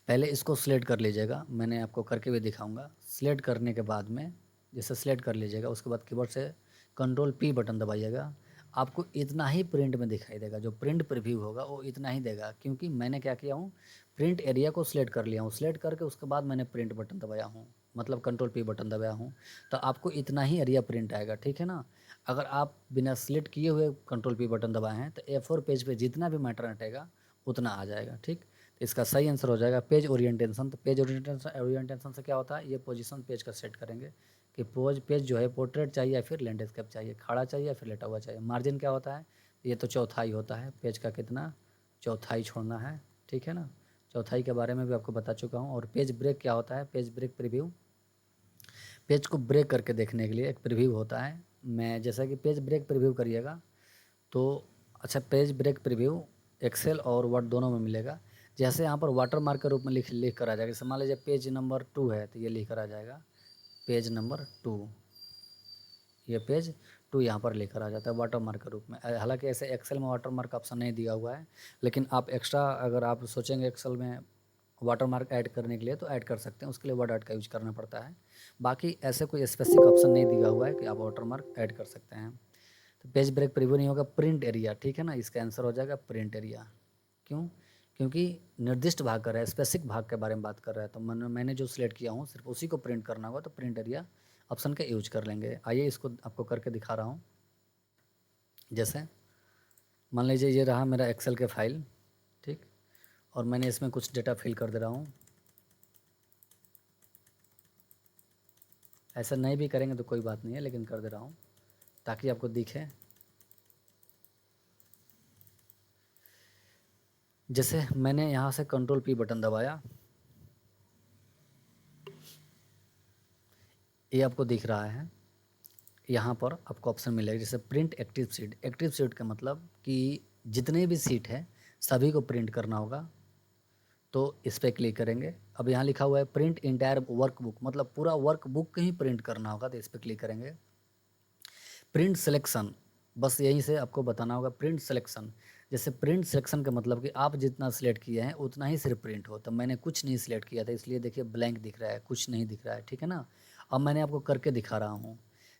पहले इसको सिलेक्ट कर लीजिएगा, मैंने आपको करके भी दिखाऊंगा। सिलेक्ट करने के बाद में जैसे सिलेक्ट कर लीजिएगा, उसके बाद कीबोर्ड से Ctrl+P बटन दबाइएगा। आपको इतना ही प्रिंट में दिखाई देगा, जो प्रिंट प्रीव्यू होगा वो इतना ही देगा, क्योंकि मैंने क्या किया हूँ, प्रिंट एरिया को सिलेक्ट कर लिया हूँ, सिलेक्ट करके उसके बाद मैंने प्रिंट बटन दबाया हूँ, मतलब कंट्रोल पी बटन दबाया हूँ, तो आपको इतना ही एरिया प्रिंट आएगा, ठीक है ना। अगर आप बिना सिलेक्ट किए हुए कंट्रोल पी बटन दबाए हैं तो A4 पेज पे जितना भी मैटर हटेगा उतना आ जाएगा, ठीक। तो इसका सही आंसर हो जाएगा पेज ओरिएंटेशन। तो पेज ओरिएंटेशन से क्या होता है, ये पोजीशन पेज का सेट करेंगे कि पेज जो है पोर्ट्रेट चाहिए या फिर लैंडस्केप चाहिए, खड़ा चाहिए या फिर लेटा हुआ चाहिए। मार्जिन क्या होता है, ये तो चौथाई होता है, पेज का कितना चौथाई छोड़ना है, ठीक है ना। चौथाई के बारे में भी आपको बता चुका हूँ। और पेज ब्रेक क्या होता है, पेज ब्रेक प्रीव्यू, पेज को ब्रेक करके देखने के लिए एक प्रीव्यू होता है। मैं जैसा कि पेज ब्रेक प्रीव्यू करिएगा तो अच्छा, पेज ब्रेक प्रीव्यू एक्सेल और वर्ड दोनों में मिलेगा। जैसे यहाँ पर वाटर मार्क के रूप में लिख कर आ जाएगा, जैसे मान लीजिए पेज नंबर 2 है तो ये लिख कर आ जाएगा पेज नंबर 2, ये पेज 2 यहाँ पर लेकर आ जाता है वाटर मार्क के रूप में। हालांकि ऐसे एक्सेल में वाटर मार्क ऑप्शन नहीं दिया हुआ है, लेकिन आप एक्स्ट्रा अगर आप सोचेंगे एक्सेल में वाटर मार्क ऐड करने के लिए तो ऐड कर सकते हैं, उसके लिए वर्ड आर्ट का यूज करना पड़ता है। बाकी ऐसे कोई स्पेसिफिक ऑप्शन नहीं दिया हुआ है कि आप वाटर मार्क ऐड कर सकते हैं। तो पेज ब्रेक प्रीव्यू नहीं होगा, प्रिंट एरिया, ठीक है ना, इसका आंसर हो जाएगा प्रिंट एरिया। क्यों, क्योंकि निर्दिष्ट भाग कर रहा है, स्पेसिफिक भाग के बारे में बात कर रहा है, तो मैंने जो सिलेक्ट किया हूँ सिर्फ उसी को प्रिंट करना होगा, तो प्रिंट एरिया ऑप्शन का यूज कर लेंगे। आइए इसको आपको करके दिखा रहा हूँ। जैसे मान लीजिए ये रहा मेरा एक्सेल के फाइल, ठीक, और मैंने इसमें कुछ डेटा फिल कर दे रहा हूँ। ऐसा नहीं भी करेंगे तो कोई बात नहीं है, लेकिन कर दे रहा हूँ ताकि आपको दिखे। जैसे मैंने यहाँ से कंट्रोल पी बटन दबाया, ये आपको दिख रहा है, यहाँ पर आपको ऑप्शन मिलेगा जैसे print active seat. Active seat का मतलब कि जितने भी सीट है सभी को प्रिंट करना होगा, तो इस पर क्लिक करेंगे। अब यहाँ लिखा हुआ है प्रिंट इंटायर वर्कबुक, मतलब पूरा वर्कबुक ही प्रिंट करना होगा, तो इस पर क्लिक करेंगे। प्रिंट सिलेक्शन, बस यहीं से आपको बताना होगा प्रिंट सिलेक्शन। जैसे प्रिंट सिलेक्शन का मतलब कि आप जितना सिलेक्ट किए हैं उतना ही सिर्फ प्रिंट हो, तो मैंने कुछ नहीं सिलेक्ट किया था इसलिए देखिए ब्लैंक दिख रहा है, कुछ नहीं दिख रहा है, ठीक है ना। अब मैंने आपको करके दिखा रहा हूँ।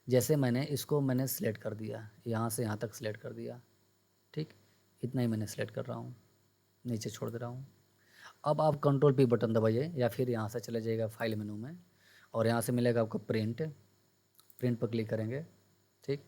जैसे मैंने सिलेक्ट कर दिया, यहाँ से यहाँ तक सिलेक्ट कर दिया, ठीक, इतना ही मैंने सिलेक्ट कर रहा हूँ, नीचे छोड़ दे रहा हूँ। अब आप कंट्रोल पी बटन दबाइए या फिर यहाँ से चले जाइएगा फाइल मेनू में, और यहाँ से मिलेगा आपको प्रिंट, प्रिंट पर क्लिक करेंगे, ठीक।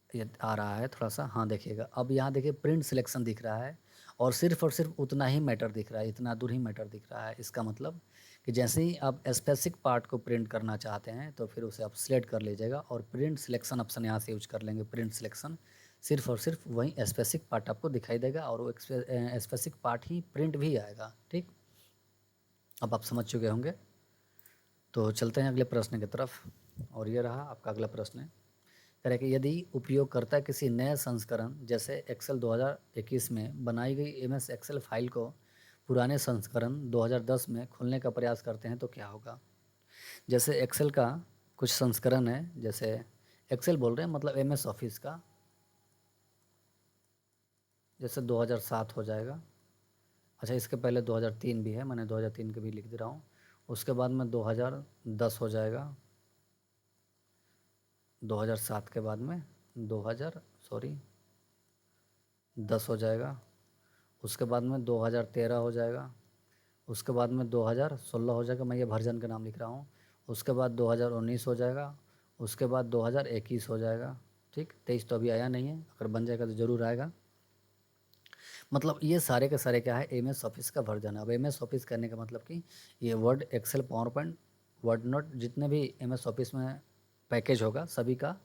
ये आ रहा है थोड़ा सा, हाँ देखिएगा, अब यहाँ देखिए प्रिंट सिलेक्शन दिख रहा है और सिर्फ उतना ही मैटर दिख रहा है, इतना दूर ही मैटर दिख रहा है। इसका मतलब कि जैसे ही आप स्पेसिफिक पार्ट को प्रिंट करना चाहते हैं तो फिर उसे आप सिलेक्ट कर लीजिएगा और प्रिंट सिलेक्शन ऑप्शन यहाँ से यूज कर लेंगे। प्रिंट सिलेक्शन सिर्फ और सिर्फ वही स्पेसिफिक पार्ट आपको दिखाई देगा और वो स्पेसिफिक पार्ट ही प्रिंट भी आएगा, ठीक। अब आप समझ चुके होंगे। तो चलते हैं अगले प्रश्न की तरफ, और ये रहा आपका अगला प्रश्न। कह रहे कि यदि उपयोगकर्ता किसी नए संस्करण जैसे एक्सेल 2021 में बनाई गई एमएस एक्सेल फाइल को पुराने संस्करण 2010 में खोलने का प्रयास करते हैं तो क्या होगा। जैसे एक्सेल का कुछ संस्करण है, जैसे एक्सेल बोल रहे हैं मतलब एमएस ऑफिस का, जैसे 2007 हो जाएगा। अच्छा, इसके पहले 2003 भी है, मैंने 2003 के भी लिख दे रहा हूँ। उसके बाद में 2010 हो जाएगा, 2007 के बाद में 10 हो जाएगा। उसके बाद में 2013 हो जाएगा। उसके बाद में 2016 हो जाएगा, मैं ये वर्जन का नाम लिख रहा हूँ। उसके बाद 2019 हो जाएगा। उसके बाद 2021 हो जाएगा, ठीक। 23 तो अभी आया नहीं है, अगर बन जाएगा तो ज़रूर आएगा। मतलब ये सारे के सारे क्या है, एम एस ऑफिस का वर्जन है। अब एम एस ऑफिस करने का मतलब कि ये Word, Excel, PowerPoint, Word Note, जितने भी एम एस ऑफिस में पैकेज होगा सभी का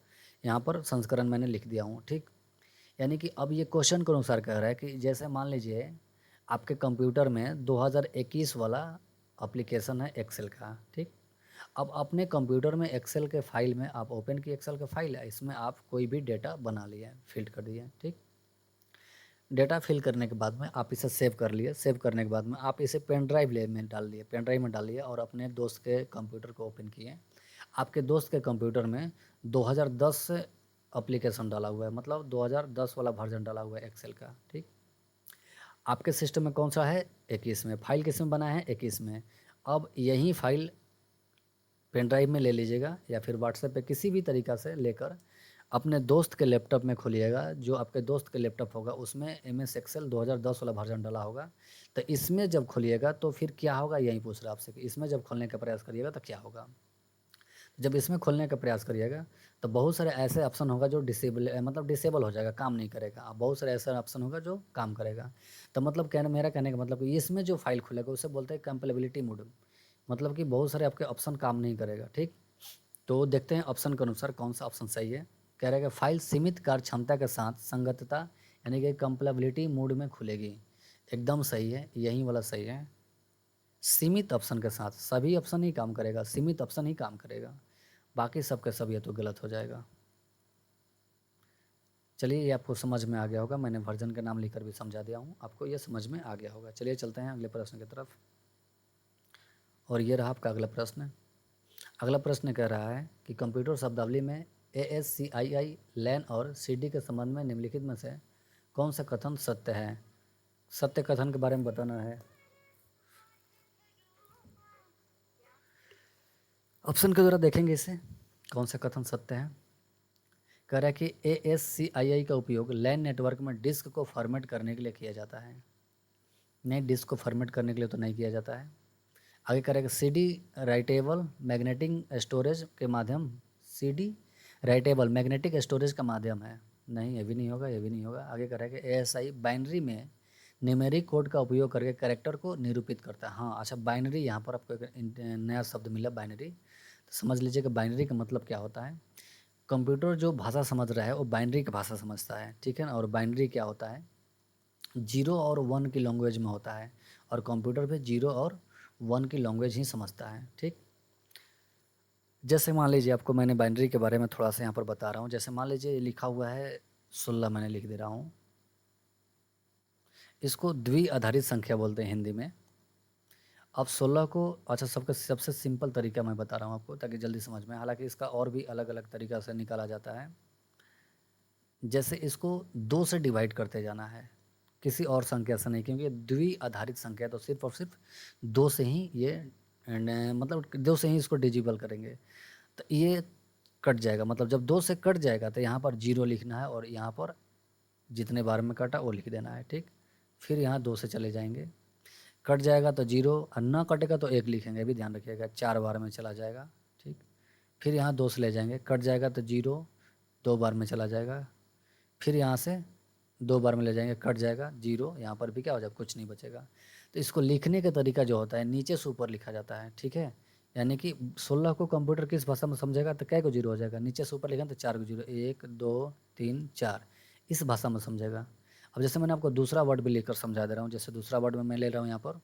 यहाँ पर संस्करण मैंने लिख दिया हूँ, ठीक। यानी कि अब ये क्वेश्चन के अनुसार कह रहा है कि जैसे मान लीजिए आपके कंप्यूटर में 2021 वाला एप्लीकेशन है एक्सेल का, ठीक। अब अपने कंप्यूटर में एक्सेल के फाइल में आप ओपन की एक्सेल का फाइल है, इसमें आप कोई भी डेटा बना लिए, फिल कर दिए, ठीक। डेटा फिल करने के बाद में आप इसे सेव कर लिए, सेव करने के बाद में आप इसे पेन ड्राइव में डाल लिए, पेन ड्राइव में डाल लिए और अपने दोस्त के कंप्यूटर को ओपन किए। आपके दोस्त के कंप्यूटर में 2010 से एप्लीकेशन डाला हुआ है, मतलब 2010 वाला वर्जन डाला हुआ है एक्सेल का, ठीक। आपके सिस्टम में कौन सा है, 21 में। फाइल किस में बना है, 21 में। अब यही फाइल पेन ड्राइव में ले लीजिएगा या फिर व्हाट्सएप पे किसी भी तरीक़ा से लेकर अपने दोस्त के लैपटॉप में खोलिएगा, जो आपके दोस्त के लैपटॉप होगा उसमें एमएस एक्सेल 2010 वाला वर्जन डाला होगा। तो इसमें जब खोलिएगा तो फिर क्या होगा, यही पूछ रहा है आपसे कि इसमें जब खोलने का प्रयास करिएगा तो क्या होगा। जब इसमें खोलने का प्रयास करिएगा तो बहुत सारे ऐसे ऑप्शन होगा जो डिसेबल हो जाएगा, काम नहीं करेगा। अब बहुत सारे ऐसा ऑप्शन होगा जो काम करेगा। तो मतलब मेरा कहने का मतलब कि इसमें जो फाइल खुलेगा उसे बोलते हैं कंपेलेबिलिटी मोड, मतलब कि बहुत सारे आपके ऑप्शन काम नहीं करेगा। ठीक, तो देखते हैं ऑप्शन के अनुसार कौन सा ऑप्शन सही है। कह रहा है कि फाइल सीमित कार्य क्षमता के साथ संगतता यानी कि कंपेलेबिलिटी मोड में खुलेगी। एकदम सही है, यही वाला सही है। सीमित ऑप्शन के साथ, सभी ऑप्शन ही काम करेगा, सीमित ऑप्शन ही काम करेगा, बाकी सबके सब ये तो गलत हो जाएगा। चलिए, ये आपको समझ में आ गया होगा, मैंने वर्जन का नाम लिखकर भी समझा दिया हूँ, आपको ये समझ में आ गया होगा। चलिए चलते हैं अगले प्रश्न की तरफ। और ये रहा आपका अगला प्रश्न। अगला प्रश्न कह रहा है कि कंप्यूटर शब्दावली में ASCII, लैन और CD के संबंध में निम्नलिखित में से कौन सा कथन सत्य है। सत्य कथन के बारे में बताना है। ऑप्शन के द्वारा देखेंगे इसे, कौन सा कथन सत्य है। कह रहा है कि ASCII का उपयोग लैन नेटवर्क में डिस्क को फॉर्मेट करने के लिए किया जाता है। नहीं, डिस्क को फॉर्मेट करने के लिए तो नहीं किया जाता है। आगे करेगा CD राइटेबल मैग्नेटिक स्टोरेज के माध्यम, CD राइटेबल मैग्नेटिक स्टोरेज का माध्यम है। नहीं, ये भी नहीं होगा, ये भी नहीं होगा। आगे करेगा ASI बाइनरी में न्यूमेरिक कोड का उपयोग करके कैरेक्टर को निरूपित करता है। हाँ अच्छा, बाइनरी, यहाँ पर आपको एक नया शब्द मिला बाइनरी, तो समझ लीजिए कि बाइनरी का मतलब क्या होता है। कंप्यूटर जो भाषा समझ रहा है वो बाइनरी की भाषा समझता है, ठीक है ना। और बाइनरी क्या होता है, 0 और 1 की लैंग्वेज में होता है, और कंप्यूटर पे 0 और 1 की लैंग्वेज ही समझता है। ठीक, जैसे मान लीजिए आपको मैंने बाइनरी के बारे में थोड़ा सा यहाँ पर बता रहा हूँ। जैसे मान लीजिए लिखा हुआ है 16, मैंने लिख दे रहा हूँ। इसको द्वि आधारित संख्या बोलते हैं हिंदी में। अब 16 को, अच्छा सबका सबसे सिंपल तरीका मैं बता रहा हूँ आपको ताकि जल्दी समझ में, हालांकि इसका और भी अलग अलग तरीका से निकाला जाता है। जैसे इसको 2 से डिवाइड करते जाना है, किसी और संख्या से नहीं, क्योंकि द्वि आधारित संख्या तो सिर्फ और सिर्फ 2 से ही ये मतलब 2 से ही इसको डिजिबल करेंगे। तो ये कट जाएगा, मतलब जब 2 से कट जाएगा तो यहाँ पर 0 लिखना है, और यहाँ पर जितने बार में कटा वो लिख देना है। ठीक, फिर यहाँ 2 से चले जाएंगे, कट जाएगा तो 0, और ना कटेगा तो 1 लिखेंगे, भी ध्यान रखिएगा। 4 बार में चला जाएगा। ठीक, फिर यहाँ 2 से ले जाएंगे, कट जाएगा तो 0, 2 बार में चला जाएगा। फिर यहाँ से 2 बार में ले जाएंगे, कट जाएगा 0, यहाँ पर भी क्या हो जाएगा, कुछ नहीं बचेगा। तो इसको लिखने का तरीका जो होता है नीचे से ऊपर लिखा जाता है। ठीक है, यानी कि 16 को कंप्यूटर किस भाषा में समझेगा तो कै को 0 हो जाएगा, नीचे से ऊपर लिखा तो 4 को 0, 1 2 3 4, इस भाषा में समझेगा। अब जैसे मैंने आपको दूसरा वर्ड भी लिखकर समझा दे रहा हूँ। जैसे दूसरा वर्ड में मैं ले रहा हूँ यहाँ पर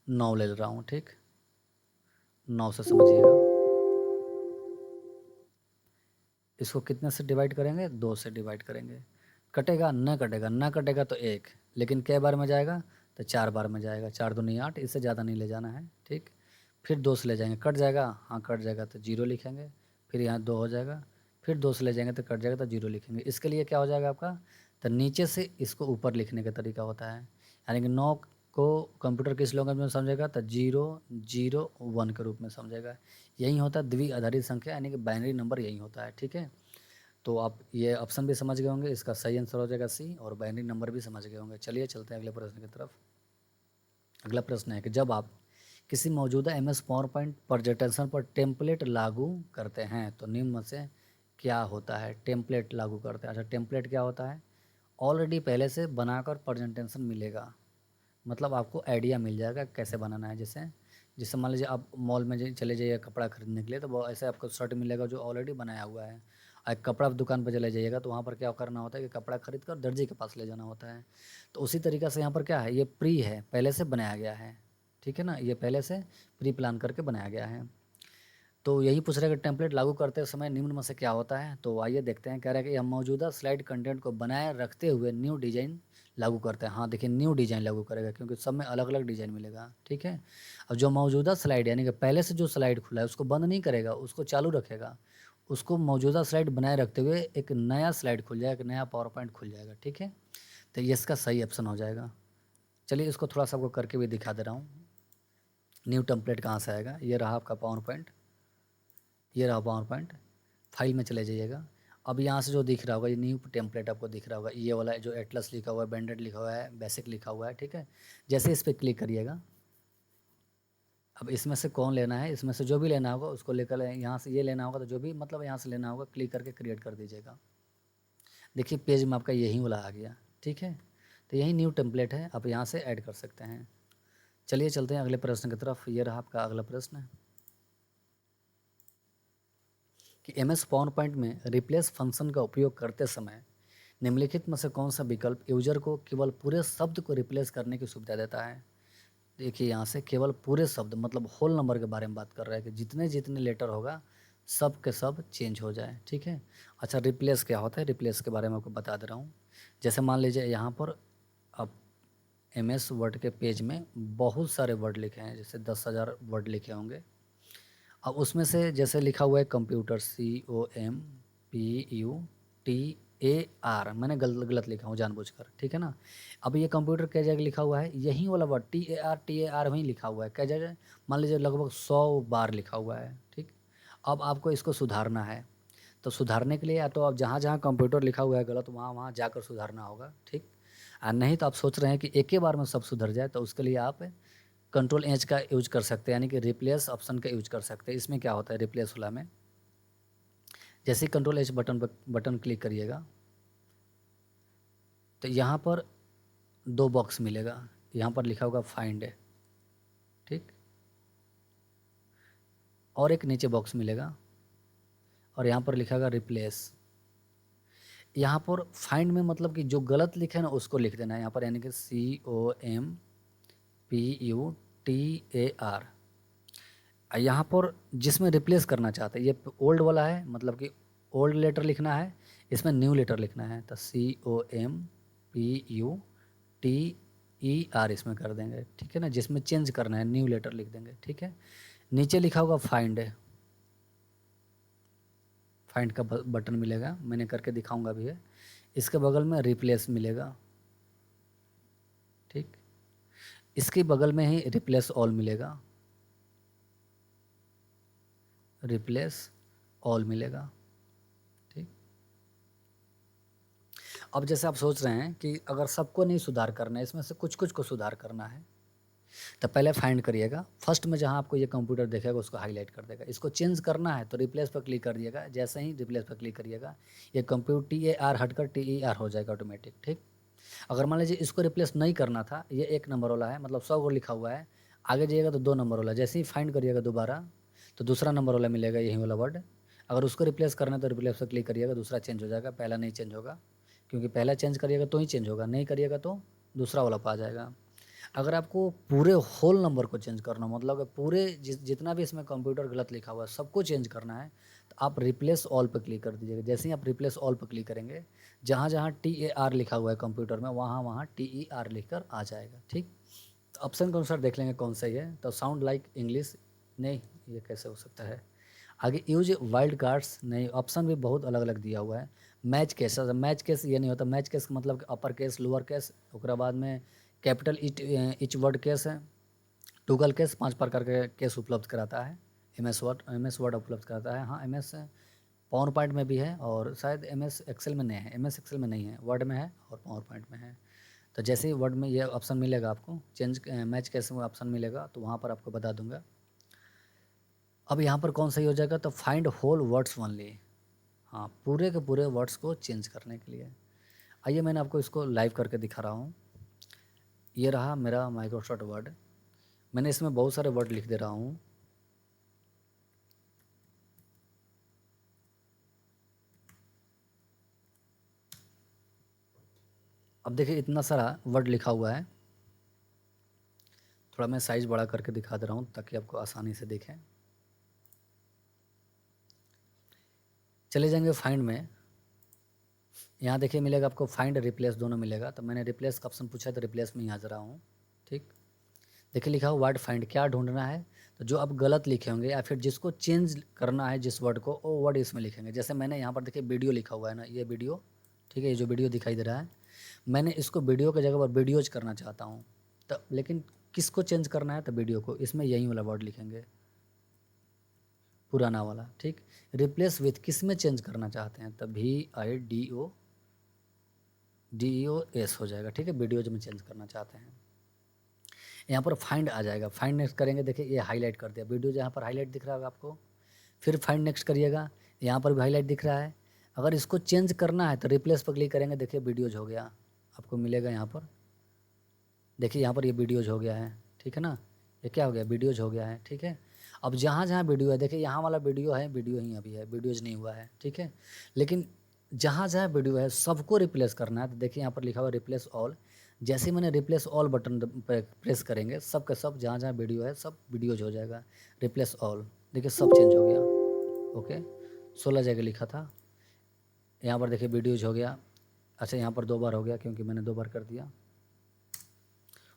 9 ले रहा हूँ। ठीक, 9 से समझिएगा। इसको कितने से डिवाइड करेंगे, 2 से डिवाइड करेंगे। कटेगा, न कटेगा, न कटेगा तो 1, लेकिन कै बार में जाएगा तो 4 बार में जाएगा। 4 दूनी 8, इससे ज़्यादा नहीं ले जाना है। ठीक, फिर 2 से ले जाएंगे, कट जाएगा, हाँ कट जाएगा तो 0 लिखेंगे। फिर यहाँ 2 हो जाएगा, फिर 2 से ले जाएंगे तो कट जाएगा तो 0 लिखेंगे। इसके लिए क्या हो जाएगा आपका, तो नीचे से इसको ऊपर लिखने का तरीका होता है। यानी कि 9 को कंप्यूटर किस लैंग्वेज में समझेगा तो 0 0 1 के रूप में समझेगा। यही होता है द्वि आधारित संख्या, यानी कि बाइनरी नंबर यही होता है। ठीक है, तो आप ये ऑप्शन भी समझ गए होंगे, इसका सही आंसर हो जाएगा C, और बाइनरी नंबर भी समझ गए होंगे। चलिए चलते हैं अगले प्रश्न की तरफ। अगला प्रश्न है कि जब आप किसी मौजूदा MS पावर पॉइंट प्रेजेंटेशन पर टेम्पलेट लागू करते हैं तो निम्न में से क्या होता है। टेम्पलेट लागू करते हैं, अच्छा टेम्पलेट क्या होता है, ऑलरेडी पहले से बनाकर प्रेजेंटेशन मिलेगा, मतलब आपको आइडिया मिल जाएगा कैसे बनाना है। जैसे जैसे मान लीजिए आप मॉल में चले जाइए कपड़ा खरीदने के लिए, तो वो ऐसे आपको शर्ट मिलेगा जो ऑलरेडी बनाया हुआ है। और एक कपड़ा दुकान पर चले जाइएगा तो वहाँ पर क्या करना होता है कि कपड़ा खरीद कर दर्जी के पास ले जाना होता है। तो उसी तरीक़े से यहाँ पर क्या है, ये प्री है, पहले से बनाया गया है। ठीक है ना, ये पहले से प्री प्लान करके बनाया गया है। तो यही पूछ रहा है कि टेम्पलेट लागू करते समय निम्न में से क्या होता है। तो आइए देखते हैं। कह रहा है कि हम मौजूदा स्लाइड कंटेंट को बनाए रखते हुए न्यू डिज़ाइन लागू करते हैं। हाँ देखिए, न्यू डिज़ाइन लागू करेगा क्योंकि सब में अलग अलग डिज़ाइन मिलेगा। ठीक है, अब जो मौजूदा स्लाइड यानी कि पहले से जो स्लाइड खुला है उसको बंद नहीं करेगा, उसको चालू रखेगा। उसको मौजूदा स्लाइड बनाए रखते हुए एक नया स्लाइड खुल जाएगा, एक नया पावर पॉइंट खुल जाएगा। ठीक है, तो ये इसका सही ऑप्शन हो जाएगा। चलिए इसको थोड़ा सा आपको करके भी दिखा दे रहा हूँ। न्यू टेम्पलेट कहाँ से आएगा, ये रहा आपका पावर पॉइंट, ये रहा पावर पॉइंट। फाइल में चले जाइएगा, अब यहाँ से जो दिख रहा होगा ये न्यू टेम्पलेट आपको दिख रहा होगा, ये वाला जो एटलस लिखा हुआ है, बैंडेड लिखा हुआ है, बेसिक लिखा हुआ है, ठीक है। जैसे इस पर क्लिक करिएगा, अब इसमें से कौन लेना है, इसमें से जो भी लेना होगा उसको लेकर, यहाँ से ये लेना होगा तो जो भी मतलब यहाँ से लेना होगा क्लिक करके क्रिएट कर दीजिएगा। देखिए पेज में आपका यही वाला आ गया, ठीक है। तो यही न्यू टेम्पलेट है, आप यहाँ से ऐड कर सकते हैं। चलिए चलते हैं अगले प्रश्न की तरफ। ये रहा आपका अगला प्रश्न कि एमएस पावर पॉइंट में रिप्लेस फंक्शन का उपयोग करते समय निम्नलिखित में से कौन सा विकल्प यूजर को केवल पूरे शब्द को रिप्लेस करने की सुविधा देता है। देखिए यहाँ से केवल पूरे शब्द मतलब होल नंबर के बारे में बात कर रहा है कि जितने जितने लेटर होगा सब के सब चेंज हो जाए, ठीक है। अच्छा रिप्लेस क्या होता है, रिप्लेस के बारे में आपको बता दे रहा हूँ। जैसे मान लीजिए यहाँ पर अब एमएस वर्ड के पेज में बहुत सारे वर्ड लिखे हैं, जैसे 10,000 वर्ड लिखे होंगे। अब उसमें से जैसे लिखा हुआ है कंप्यूटर, COMPUTER, मैंने गलत लिखा हूँ जानबूझकर, ठीक है ना। अब ये कंप्यूटर क्या जगह लिखा हुआ है, यही वाला वर्ड TAR वहीं लिखा हुआ है, क्या जगह मान लीजिए लगभग 100 बार लिखा हुआ है, ठीक। अब आपको इसको सुधारना है, तो सुधारने के लिए या तो आप जहाँ जहाँ कंप्यूटर लिखा हुआ है गलत वहाँ वहाँ जाकर सुधारना होगा, ठीक। और नहीं तो आप सोच रहे हैं कि एक ही बार में सब सुधर जाए, तो उसके लिए आप Ctrl+H का यूज कर सकते हैं, यानी कि रिप्लेस ऑप्शन का यूज कर सकते हैं। इसमें क्या होता है रिप्लेस वाला में, जैसे ही Ctrl+H बटन क्लिक करिएगा तो यहाँ पर 2 बॉक्स मिलेगा, यहाँ पर लिखा होगा फाइंड है, ठीक, और एक नीचे बॉक्स मिलेगा और यहाँ पर लिखा होगा रिप्लेस। यहाँ पर फाइंड में मतलब कि जो गलत लिखे ना उसको लिख देना है यहाँ पर, यानी कि COMPUTER। यहाँ पर जिसमें रिप्लेस करना चाहते हैं, ये ओल्ड वाला है मतलब कि ओल्ड लेटर लिखना है, इसमें न्यू लेटर लिखना है, तो COMPUTER इसमें कर देंगे, ठीक है ना। जिसमें चेंज करना है न्यू लेटर लिख देंगे, ठीक है। नीचे लिखा होगा फाइंड है, फाइंड का बटन मिलेगा, मैंने करके दिखाऊंगा भी है। इसके बगल में रिप्लेस मिलेगा, ठीक। इसके बगल में ही रिप्लेस ऑल मिलेगा, रिप्लेस ऑल मिलेगा, ठीक। अब जैसे आप सोच रहे हैं कि अगर सबको नहीं सुधार करना है, इसमें से कुछ कुछ को सुधार करना है, तो पहले फाइंड करिएगा, फर्स्ट में जहाँ आपको ये कंप्यूटर देखेगा उसको हाईलाइट कर देगा। इसको चेंज करना है तो रिप्लेस पर क्लिक कर दिएगा, जैसे ही रिप्लेस पर क्लिक करिएगा ये कंप्यूटर TAR हटकर TER हो जाएगा ऑटोमेटिक, ठीक। अगर मान लीजिए इसको रिप्लेस नहीं करना था, ये 1 नंबर वाला है मतलब 100 को लिखा हुआ है, आगे जाइएगा तो 2 नंबर वाला, जैसे ही फाइंड करिएगा दोबारा तो दूसरा नंबर वाला मिलेगा, यही वाला वर्ड। अगर उसको रिप्लेस करना है तो रिप्लेस पर क्लिक करिएगा, दूसरा चेंज हो जाएगा, पहला नहीं चेंज होगा, क्योंकि पहला चेंज करिएगा तो ही चेंज होगा, नहीं करिएगा तो दूसरा वाला पा जाएगा। अगर आपको पूरे होल नंबर को चेंज करना मतलब पूरे जितना भी इसमें कंप्यूटर गलत लिखा हुआ है सबको चेंज करना है, तो आप रिप्लेस ऑल पर क्लिक कर दीजिएगा। जैसे ही आप रिप्लेस ऑल पर क्लिक करेंगे, जहाँ जहाँ TAR लिखा हुआ है कंप्यूटर में वहाँ वहाँ TER लिखकर आ जाएगा, ठीक। तो ऑप्शन के अनुसार देख लेंगे कौन सही है। तो साउंड लाइक इंग्लिश, नहीं ये कैसे हो सकता है। आगे यूज वाइल्ड कार्ड्स, नहीं, ऑप्शन भी बहुत अलग अलग दिया हुआ है। मैच केस, मैच केस ये नहीं होता, मैच केस मतलब अपर केस लोअर केस, उसके बाद में कैपिटल इच वर्ड केस है, टूगल केस, 5 प्रकार के केस उपलब्ध कराता है एम एस वर्ड उपलब्ध कराता है। हाँ MS पावर पॉइंट में भी है और शायद MS एक्सेल में नहीं है, MS एक्सेल में नहीं है, वर्ड में है और पावर पॉइंट में है। तो जैसे ही वर्ड में ये ऑप्शन मिलेगा आपको चेंज मैच केस में ऑप्शन मिलेगा तो वहाँ पर आपको बता दूंगा। अब यहाँ पर कौन सही हो जाएगा, तो फाइंड होल वर्ड्स ओनली, हाँ पूरे के पूरे वर्ड्स को चेंज करने के लिए। आइए मैंने आपको इसको लाइव करके दिखा रहा हूँ। ये रहा मेरा माइक्रोसॉफ्ट वर्ड, मैंने इसमें बहुत सारे वर्ड लिख दे रहा हूँ। अब देखिए इतना सारा वर्ड लिखा हुआ है, थोड़ा मैं साइज़ बड़ा करके दिखा दे रहा हूँ ताकि आपको आसानी से देखें। चले जाएंगे फाइंड में, यहाँ देखिए मिलेगा आपको फाइंड रिप्लेस दोनों मिलेगा, तो मैंने रिप्लेस का ऑप्शन पूछा तो रिप्लेस में यहाँ जरा हूँ, ठीक। देखिए लिखा हुआ वर्ड फाइंड, क्या ढूंढना है, तो जो आप गलत लिखे होंगे या फिर जिसको चेंज करना है जिस वर्ड को, वो वर्ड इसमें लिखेंगे। जैसे मैंने यहाँ पर देखिए वीडियो लिखा हुआ है ना, ये वीडियो, ठीक है, ये जो वीडियो दिखाई दे रहा है, मैंने इसको वीडियो की जगह पर वीडियोज करना चाहता हूँ, तो लेकिन किसको चेंज करना है तो वीडियो को, इसमें यही वाला वर्ड लिखेंगे। पुराना वाला, ठीक। रिप्लेस विथ किस में चेंज करना चाहते हैं, तब VIDOS हो जाएगा, ठीक है। वीडियोज में चेंज करना चाहते हैं। यहाँ पर फाइंड आ जाएगा, फाइंड नेक्स्ट करेंगे, देखिए ये हाईलाइट कर दिया वीडियो, यहाँ पर हाईलाइट दिख रहा होगा आपको। फिर फाइंड नेक्स्ट करिएगा, यहाँ पर भी हाईलाइट दिख रहा है। अगर इसको चेंज करना है तो रिप्लेस पर क्लिक करेंगे, देखिए वीडियोज हो गया, आपको मिलेगा यहाँ पर। देखिए यहाँ पर ये वीडियोज हो गया है, ठीक है ना। ये क्या हो गया, वीडियोज हो गया है, ठीक है। अब जहाँ जहाँ वीडियो है, देखिए यहाँ वाला वीडियो है, वीडियो ही अभी है, वीडियोज नहीं हुआ है, ठीक है। लेकिन जहाँ जहाँ वीडियो है सबको रिप्लेस करना है, तो देखिए यहाँ पर लिखा हुआ रिप्लेस ऑल। जैसे ही मैंने रिप्लेस ऑल बटन प्रेस करेंगे, सब का सब जहाँ जहाँ वीडियो है सब वीडियोज हो जाएगा, रिप्लेस ऑल। देखिए सब चेंज हो गया, ओके। 16 जगह लिखा था, यहाँ पर देखिए वीडियोज हो गया। अच्छा यहाँ पर 2 बार हो गया क्योंकि मैंने 2 बार कर दिया।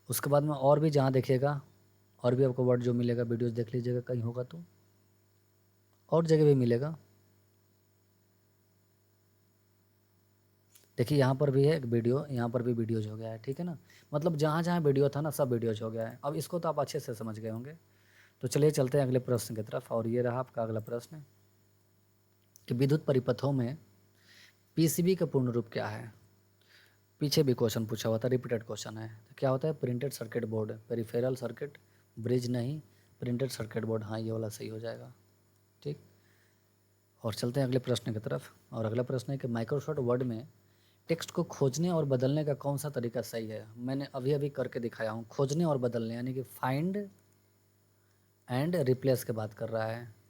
उसके बाद में और भी जहाँ देखिएगा, और भी आपको वर्ड जो मिलेगा, वीडियोज देख लीजिएगा, कहीं होगा तो और जगह भी मिलेगा। देखिए यहाँ पर भी है एक वीडियो, यहाँ पर भी वीडियोज हो गया है, ठीक है ना। मतलब जहाँ जहाँ वीडियो था ना, सब वीडियोज हो गया है। अब इसको तो आप अच्छे से समझ गए होंगे। तो चलिए चलते हैं अगले प्रश्न की तरफ, और ये रहा आपका अगला प्रश्न कि विद्युत परिपथों में PCB का पूर्ण रूप क्या है। पीछे भी क्वेश्चन पूछा हुआ था, रिपीटेड क्वेश्चन है। तो क्या होता है, printed circuit board, peripheral circuit, bridge नहीं, प्रिंटेड सर्किट बोर्ड, हाँ ये वाला सही हो जाएगा, ठीक। और चलते हैं अगले प्रश्न की तरफ, और अगला प्रश्न है कि माइक्रोसॉफ्ट वर्ड में टेक्स्ट को खोजने और बदलने का कौन सा तरीका सही है। मैंने अभी अभी करके दिखाया हूँ, खोजने और बदलने, यानी कि फाइंड एंड रिप्लेस की बात कर रहा है।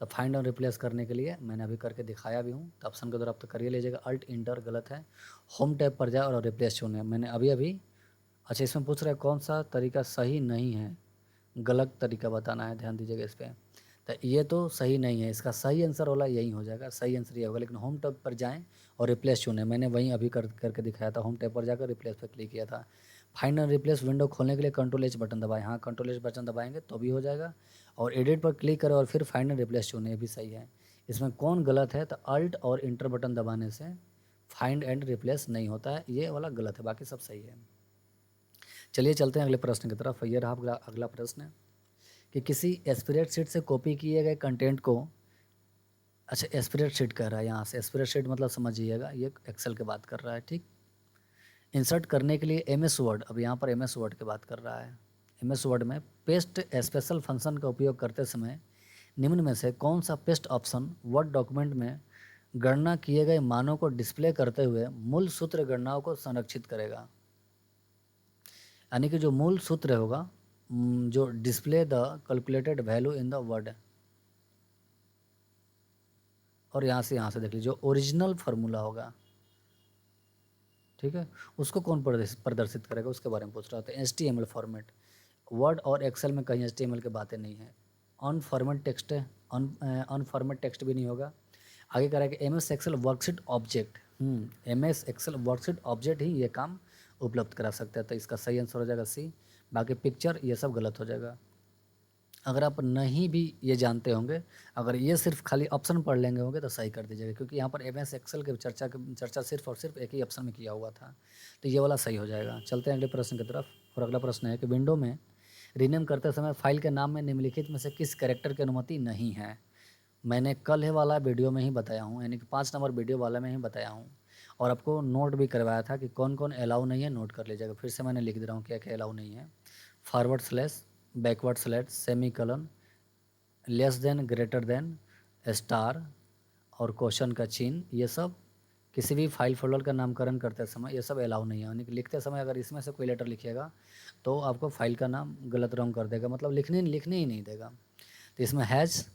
तो फाइंड और रिप्लेस करने के लिए मैंने अभी करके दिखाया भी हूँ, तो ऑप्शन के द्वारा आप तो करिए लीजिएगा। अल्ट इंटर गलत है, होम टैब पर जाए और रिप्लेस चुने, मैंने अभी अभी। अच्छा इसमें पूछ रहा है कौन सा तरीका सही नहीं है, गलत तरीका बताना है, ध्यान दीजिएगा इस पर। तो ये तो सही नहीं है, इसका सही आंसर वाला यही हो जाएगा, सही आंसर ये होगा। लेकिन होम टैब पर जाएं और रिप्लेस चुनें, मैंने वहीं अभी करके दिखाया था, होम टैब पर जाकर रिप्लेस पर क्लिक किया था। फाइंड एंड रिप्लेस विंडो खोलने के लिए कंट्रोल H बटन दबाएं, हाँ कंट्रोल H बटन दबाएंगे तो भी हो जाएगा। और एडिट पर क्लिक करें और फिर फाइंड एंड रिप्लेस चुनें, ये भी सही है। इसमें कौन गलत है, तो अल्ट और इंटर बटन दबाने से फाइंड एंड रिप्लेस नहीं होता है, ये वाला गलत है, बाकी सब सही है। चलिए चलते हैं अगले प्रश्न की तरफ। ये रहा अगला प्रश्न कि किसी स्प्रेडशीट से कॉपी किए गए कंटेंट को, अच्छा स्प्रेडशीट कह रहा है यहाँ से, स्प्रेडशीट मतलब समझिएगा ये एक्सेल की बात कर रहा है, ठीक। इंसर्ट करने के लिए MS वर्ड, अब यहाँ पर MS वर्ड की बात कर रहा है। MS वर्ड में पेस्ट स्पेशल फंक्शन का उपयोग करते समय निम्न में से कौन सा पेस्ट ऑप्शन वर्ड डॉक्यूमेंट में गणना किए गए मानों को डिस्प्ले करते हुए मूल सूत्र गणनाओं को संरक्षित करेगा। यानी कि जो मूल सूत्र होगा, जो display the calculated value in the word, और यहाँ से देख लीजिए जो ओरिजिनल फार्मूला होगा, ठीक है, उसको कौन प्रदर्शित करेगा, उसके बारे में पूछ रहा था। HTML फॉर्मेट, वर्ड और एक्सेल में कहीं HTML की बातें नहीं है। अनफॉर्मेट टेक्स्ट, अनफॉर्मेट टेक्स्ट भी नहीं होगा। आगे कह रहा है कि MS Excel worksheet object, MS Excel worksheet object ही ये काम उपलब्ध करा सकता है, तो इसका सही आंसर हो जाएगा C। बाकी पिक्चर ये सब गलत हो जाएगा। अगर आप नहीं भी ये जानते होंगे, अगर ये सिर्फ खाली ऑप्शन पढ़ लेंगे होंगे तो सही कर दीजिएगा, क्योंकि यहाँ पर MS एक्सेल की चर्चा सिर्फ और सिर्फ एक ही ऑप्शन में किया हुआ था, तो ये वाला सही हो जाएगा। चलते हैं अगले प्रश्न की तरफ, और अगला प्रश्न है कि विंडो में रीनेम करते समय फाइल के नाम में निम्नलिखित में से किस कैरेक्टर की अनुमति नहीं है। मैंने कल वाला वीडियो में ही बताया हूँ, यानी कि 5 नंबर वीडियो वाला में ही बताया हूँ, और आपको नोट भी करवाया था कि कौन कौन अलाउ नहीं है, नोट कर लीजिएगा। फिर से मैंने लिख दे रहा हूँ क्या क्या अलाउ नहीं है। Forward slash, backward slash, semi kiln, less than, greater than, star और क्वेश्चन का चिन्ह, ये सब किसी भी फाइल फोल्डर का नामकरण करते समय ये सब अलाउ नहीं है। यानी कि लिखते समय अगर इसमें से कोई लेटर लिखिएगा तो आपको फाइल का नाम गलत रॉन्ग कर देगा, मतलब लिखने ही नहीं देगा। तो इसमें हैच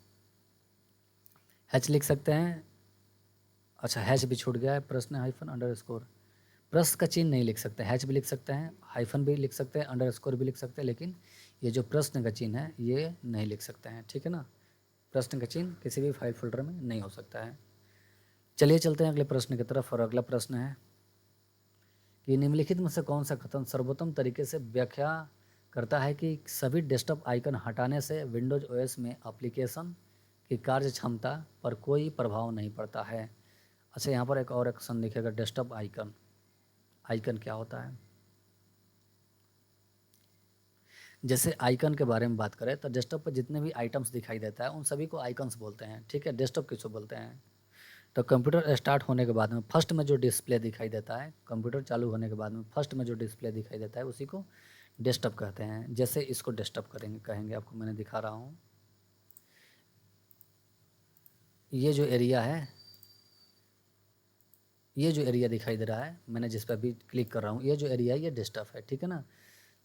लिख सकते हैं। अच्छा हैच भी छूट गया है, प्रश्न हाइफन अंडरस्कोर, प्रश्न का चिन्ह नहीं लिख सकते, हैच भी लिख सकते हैं, हाइफन भी लिख सकते हैं, अंडरस्कोर भी लिख सकते हैं, लेकिन ये जो प्रश्न का चिन्ह है ये नहीं लिख सकते हैं, ठीक है ना। प्रश्न का चिन्ह किसी भी फाइल फोल्डर में नहीं हो सकता है। चलिए चलते हैं अगले प्रश्न की तरफ, और अगला प्रश्न है कि निम्नलिखित में से कौन सा कथन सर्वोत्तम तरीके से व्याख्या करता है कि सभी डेस्कटॉप आइकन हटाने से विंडोज OS में एप्लीकेशन की कार्य क्षमता पर कोई प्रभाव नहीं पड़ता है। अच्छा यहाँ पर एक और ऑप्शन दिखेगा, डेस्कटॉप आइकन, आइकन क्या होता है। जैसे आइकन के बारे में बात करें तो डेस्कटॉप पर जितने भी आइटम्स दिखाई देता है उन सभी को आइकन्स बोलते हैं, ठीक है। डेस्कटॉप किसको बोलते हैं? तो कंप्यूटर स्टार्ट होने के बाद में फर्स्ट में जो डिस्प्ले दिखाई देता है, कंप्यूटर चालू होने के बाद में फर्स्ट में जो डिस्प्ले दिखाई देता है उसी को डेस्कटॉप कहते हैं। जैसे इसको डेस्कटॉप कहेंगे, आपको मैंने दिखा रहा हूँ। ये जो एरिया है, ये जो एरिया दिखाई दे रहा है, मैंने जिस पर अभी क्लिक कर रहा हूँ, ये जो एरिया है ये डेस्कटॉप है, ठीक है ना।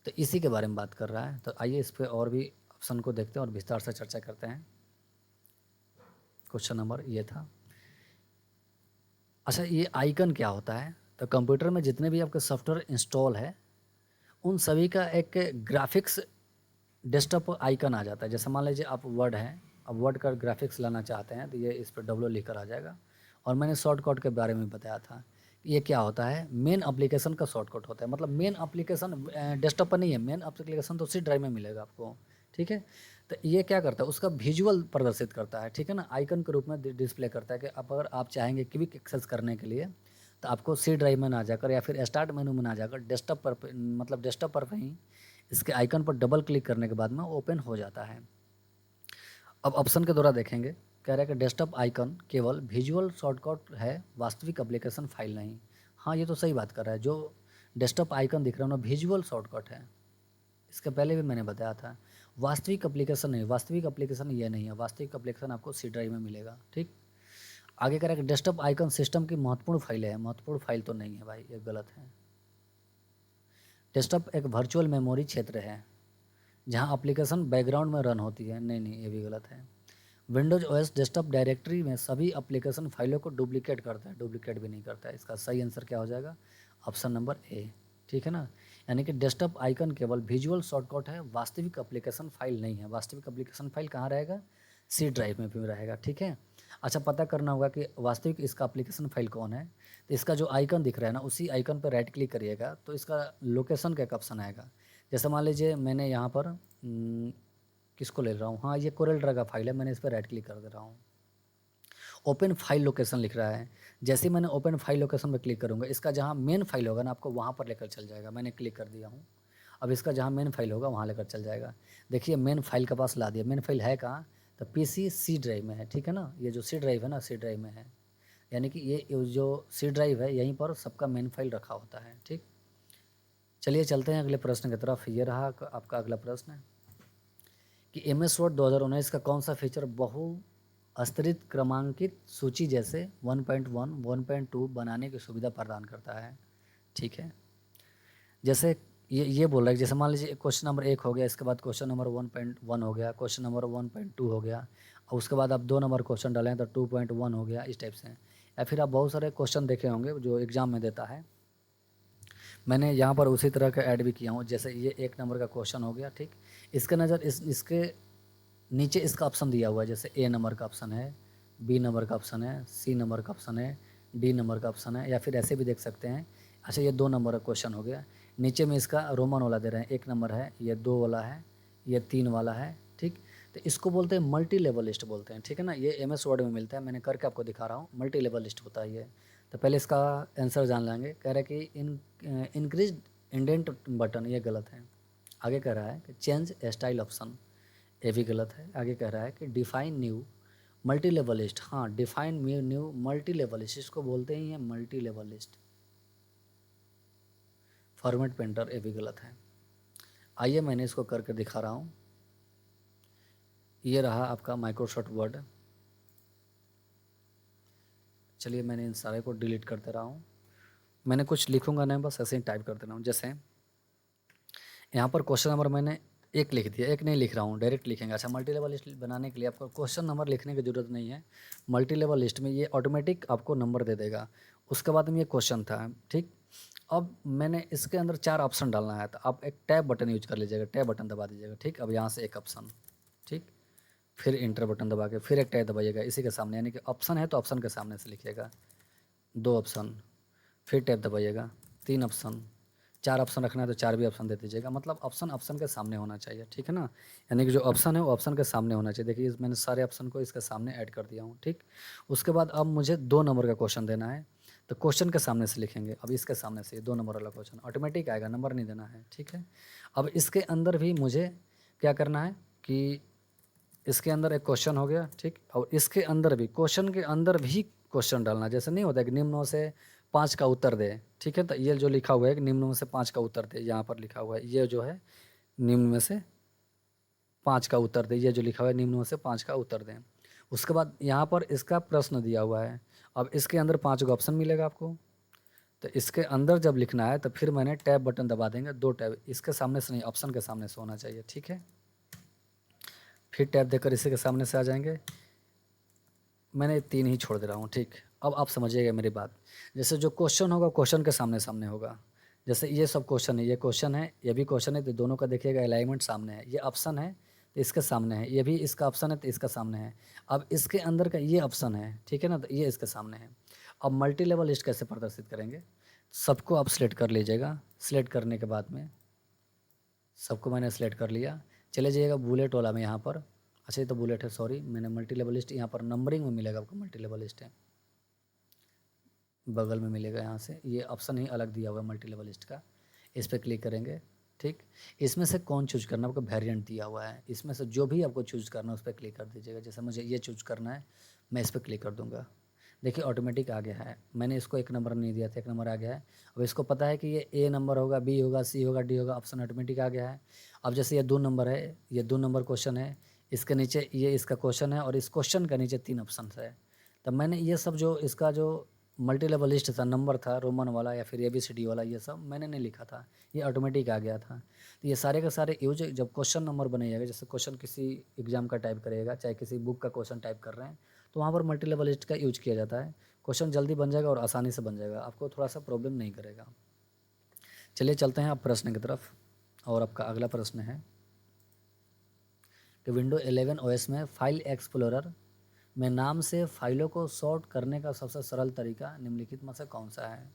तो इसी के बारे में बात कर रहा है। तो आइए इस पर और भी ऑप्शन को देखते हैं और विस्तार से चर्चा करते हैं। क्वेश्चन नंबर ये था। अच्छा, ये आइकन क्या होता है? तो कंप्यूटर में जितने भी आपके सॉफ्टवेयर इंस्टॉल है उन सभी का एक ग्राफिक्स डेस्कटॉप आइकन आ जाता है। जैसे मान लीजिए आप वर्ड है, अब वर्ड का ग्राफिक्स लाना चाहते हैं तो ये इस पर डब्ल्यू लिख कर आ जाएगा। और मैंने शॉर्टकट के बारे में बताया था, ये क्या होता है, मेन एप्लीकेशन का शॉर्टकट होता है। मतलब मेन एप्लीकेशन डेस्कटॉप पर नहीं है, मेन एप्लीकेशन तो उसी ड्राइव में मिलेगा आपको, ठीक है। तो ये क्या करता है, उसका विजुअल प्रदर्शित करता है, ठीक है ना, आइकन के रूप में डिस्प्ले करता है कि अब अगर आप चाहेंगे क्विक एक्सेस करने के लिए तो आपको सी ड्राइव में ना जाकर या फिर स्टार्ट मेनू में ना जाकर डेस्कटॉप पर, मतलब डेस्कटॉप पर ही इसके आइकन पर डबल क्लिक करने के बाद में ओपन हो जाता है। अब ऑप्शन के द्वारा देखेंगे, कह रहा है कि डेस्कटॉप आइकन केवल विजुअल शॉर्टकट है, वास्तविक एप्लीकेशन फाइल नहीं। हाँ, ये तो सही बात कर रहा है। जो डेस्कटॉप आइकन दिख रहा है ना विजुअल शॉर्टकट है, इसके पहले भी मैंने बताया था। वास्तविक एप्लीकेशन नहीं, वास्तविक एप्लीकेशन ये नहीं है, वास्तविक एप्लीकेशन आपको सी ड्राइव में मिलेगा, ठीक। आगे कह रहा है कि डेस्कटॉप आइकन सिस्टम की महत्वपूर्ण फाइल है। महत्वपूर्ण फाइल तो नहीं है भाई, ये गलत है। डेस्कटॉप एक वर्चुअल मेमोरी क्षेत्र है जहां एप्लीकेशन बैकग्राउंड में रन होती है। नहीं नहीं, ये भी गलत है। विंडोज ओएस डेस्कटॉप डायरेक्टरी में सभी एप्लीकेशन फाइलों को डुप्लीकेट करता है। डुप्लीकेट भी नहीं करता है। इसका सही आंसर क्या हो जाएगा? ऑप्शन नंबर ए, ठीक है ना। यानी कि डेस्कटॉप आइकन केवल विजुअल शॉर्टकट है, वास्तविक एप्लीकेशन फाइल नहीं है। वास्तविक एप्लीकेशन फाइल कहाँ रहेगा? सी ड्राइव में भी रहेगा, ठीक है। अच्छा, पता करना होगा कि वास्तविक इसका एप्लीकेशन फाइल कौन है। तो इसका जो आइकन दिख रहा है ना, उसी आइकन पर राइट क्लिक करिएगा तो इसका लोकेशन का एक ऑप्शन आएगा। जैसे मान लीजिए मैंने यहाँ पर किसको ले रहा हूँ, हाँ ये कोरल ड्रा का फाइल है, मैंने इस पर राइट क्लिक कर दे रहा हूँ। ओपन फाइल लोकेशन लिख रहा है। जैसे ही मैंने ओपन फाइल लोकेशन पर क्लिक करूँगा, इसका जहाँ मेन फाइल होगा ना आपको वहाँ पर लेकर चल जाएगा। मैंने क्लिक कर दिया हूँ, अब इसका जहाँ मेन फाइल होगा वहाँ लेकर चल जाएगा। देखिए मेन फाइल के पास ला दिया। मेन फाइल है कहाँ? तो पीसी सी ड्राइव में है, ठीक है ना। ये जो सी ड्राइव है ना, सी ड्राइव में है। यानी कि ये जो सी ड्राइव है यहीं पर सबका मेन फाइल रखा होता है, ठीक। चलिए चलते हैं अगले प्रश्न की तरफ। ये रहा आपका अगला प्रश्न कि एम एस वर्ड 2019 का कौन सा फीचर बहुस्तरित क्रमांकित सूची जैसे 1.1, 1.2 बनाने की सुविधा प्रदान करता है, ठीक है। जैसे ये बोल रहा है, जैसे मान लीजिए क्वेश्चन नंबर 1 हो गया, इसके बाद क्वेश्चन नंबर 1.1 हो गया, क्वेश्चन नंबर 1.2 हो गया, और उसके बाद आप 2 नंबर क्वेश्चन डालें तो 2.1 हो गया, इस टाइप से। या फिर आप बहुत सारे क्वेश्चन देखे होंगे जो एग्ज़ाम में देता है। मैंने यहाँ पर उसी तरह का ऐड भी किया हूँ। जैसे ये 1 नंबर का क्वेश्चन हो गया, ठीक। इसके नज़र इसके नीचे इसका ऑप्शन दिया हुआ है। जैसे ए नंबर का ऑप्शन है, बी नंबर का ऑप्शन है, सी नंबर का ऑप्शन है, डी नंबर का ऑप्शन है, या फिर ऐसे भी देख सकते हैं। अच्छा, ये 2 नंबर का क्वेश्चन हो गया, नीचे में इसका रोमन वाला दे रहे हैं। 1 नंबर है, ये 2 वाला है, ये 3 वाला है, ठीक। तो इसको बोलते हैं मल्टी लेवल लिस्ट बोलते हैं, ठीक है ना। ये एम एस वर्ड में मिलता है, मैंने करके आपको दिखा रहा हूँ। मल्टी लेवल लिस्ट होता है ये। तो पहले इसका आंसर जान लेंगे। कह रहे हैं कि इंक्रीज इंडेंट बटन, ये गलत है। आगे कह रहा है कि चेंज स्टाइल ऑप्शन, ये भी गलत है। आगे कह रहा है कि define new multi level list, हाँ define new multi level list, इसको बोलते ही हैं multi level list. Format painter, ये भी गलत है। आइए मैंने इसको करके दिखा रहा हूँ। ये रहा आपका माइक्रोसॉफ्ट वर्ड। चलिए मैंने इन सारे को डिलीट कर दे रहा हूँ। मैंने कुछ लिखूंगा नहीं, बस ऐसे ही टाइप कर दे रहा हूँ। जैसे यहाँ पर क्वेश्चन नंबर मैंने 1 लिख दिया, 1 नहीं लिख रहा हूँ, डायरेक्ट लिखेंगे। अच्छा, मल्टी लेवल लिस्ट बनाने के लिए आपको क्वेश्चन नंबर लिखने की ज़रूरत नहीं है। मल्टी लेवल लिस्ट में ये ऑटोमेटिक आपको नंबर दे देगा। उसके बाद में ये क्वेश्चन था, ठीक। अब मैंने इसके अंदर 4 ऑप्शन डालना है, तो आप एक टैब बटन यूज कर लीजिएगा, टैब बटन दबा दीजिएगा, ठीक। अब यहाँ से एक ऑप्शन, ठीक, फिर इंटर बटन दबा के फिर एक टैब दबाइएगा इसी के सामने, यानी कि ऑप्शन है तो ऑप्शन के सामने से लिखिएगा। 2 ऑप्शन, फिर टैब दबाइएगा, 3 ऑप्शन, 4 ऑप्शन रखना है तो 4 भी ऑप्शन दे दीजिएगा। मतलब ऑप्शन ऑप्शन के सामने होना चाहिए, ठीक है ना। यानी कि जो ऑप्शन है वो ऑप्शन के सामने होना चाहिए। देखिए मैंने सारे ऑप्शन को इसके सामने ऐड कर दिया हूँ, ठीक। उसके बाद अब मुझे 2 नंबर का क्वेश्चन देना है। तो क्वेश्चन के सामने से लिखेंगे। अब इसके सामने से 2 नंबर वाला क्वेश्चन ऑटोमेटिक आएगा, नंबर नहीं देना है, ठीक है। अब इसके अंदर भी मुझे क्या करना है कि इसके अंदर एक क्वेश्चन हो गया, ठीक, और इसके अंदर भी क्वेश्चन के अंदर भी क्वेश्चन डालना। जैसे नहीं होता है कि निम्नों से 5 का उत्तर दे, ठीक है। तो ये जो लिखा हुआ है कि निम्न में से 5 का उत्तर दे, यहाँ पर लिखा हुआ है ये जो है निम्न में से 5 का उत्तर दे, ये जो लिखा हुआ है निम्न में से 5 का उत्तर दें। उसके बाद यहाँ पर इसका प्रश्न दिया हुआ है। अब इसके अंदर 5 का ऑप्शन मिलेगा आपको। तो इसके अंदर जब लिखना है तो फिर मैंने टैब बटन दबा देंगे, 2 टैब इसके सामने से नहीं, ऑप्शन के सामने से होना चाहिए, ठीक है। फिर टैब देकर इसी के सामने से आ जाएंगे। मैंने 3 ही छोड़ दे रहा हूँ, ठीक। अब आप समझिएगा मेरी बात। जैसे जो क्वेश्चन होगा क्वेश्चन के सामने सामने होगा। जैसे ये सब क्वेश्चन है, ये क्वेश्चन है, ये भी क्वेश्चन है, तो दोनों का देखिएगा अलाइनमेंट सामने है। ये ऑप्शन है तो इसके सामने है, ये भी इसका ऑप्शन है तो इसका सामने है। अब इसके अंदर का ये ऑप्शन है, ठीक है ना, तो ये इसके सामने है। अब मल्टी लेवल लिस्ट कैसे प्रदर्शित करेंगे? सबको आप सिलेक्ट कर लीजिएगा। सिलेक्ट करने के बाद में सबको मैंने सेलेक्ट कर लिया। चले जाइएगा बुलेट वाला में यहाँ पर। अच्छा ये तो बुलेट है, सॉरी, मैंने मल्टी लेवल लिस्ट यहाँ पर नंबरिंग में मिलेगा आपको, मल्टी लेवल लिस्ट है बगल में मिलेगा, यहाँ से ये ऑप्शन ही अलग दिया हुआ है मल्टी लेवल लिस्ट का। इस पर क्लिक करेंगे, ठीक। इसमें से कौन चूज करना है आपको, वेरिएंट दिया हुआ है, इसमें से जो भी आपको चूज़ करना है उस पर क्लिक कर दीजिएगा। जैसे मुझे ये चूज़ करना है, मैं इस पर क्लिक कर दूँगा। देखिए ऑटोमेटिक आ गया है। मैंने इसको 1 नंबर नहीं दिया था, 1 नंबर आ गया है। अब इसको पता है कि ये ए नंबर होगा, बी होगा, सी होगा, डी होगा, ऑप्शन ऑटोमेटिक आ गया है। अब जैसे ये 2 नंबर है, ये 2 नंबर क्वेश्चन है, इसके नीचे ये इसका क्वेश्चन है और इस क्वेश्चन के नीचे 3 ऑप्शन है। तब मैंने ये सब जो इसका जो मल्टी लेवल लिस्ट था, नंबर था रोमन वाला या फिर ABCD वाला, ये सब मैंने नहीं लिखा था, ये ऑटोमेटिक आ गया था। तो ये सारे के सारे यूज जब क्वेश्चन नंबर बनाइएगा, जैसे क्वेश्चन किसी एग्जाम का टाइप करिएगा, चाहे किसी बुक का क्वेश्चन टाइप कर रहे हैं, तो वहाँ पर मल्टी लेवल लिस्ट का यूज किया जाता है। क्वेश्चन जल्दी बन जाएगा और आसानी से बन जाएगा, आपको थोड़ा सा प्रॉब्लम नहीं करेगा। चलिए चलते हैं अब प्रश्न की तरफ। और आपका अगला प्रश्न है कि विंडो 11 OS में फाइल एक्सप्लोरर में नाम से फाइलों को सॉर्ट करने का सबसे सरल तरीका निम्नलिखित में से कौन सा है?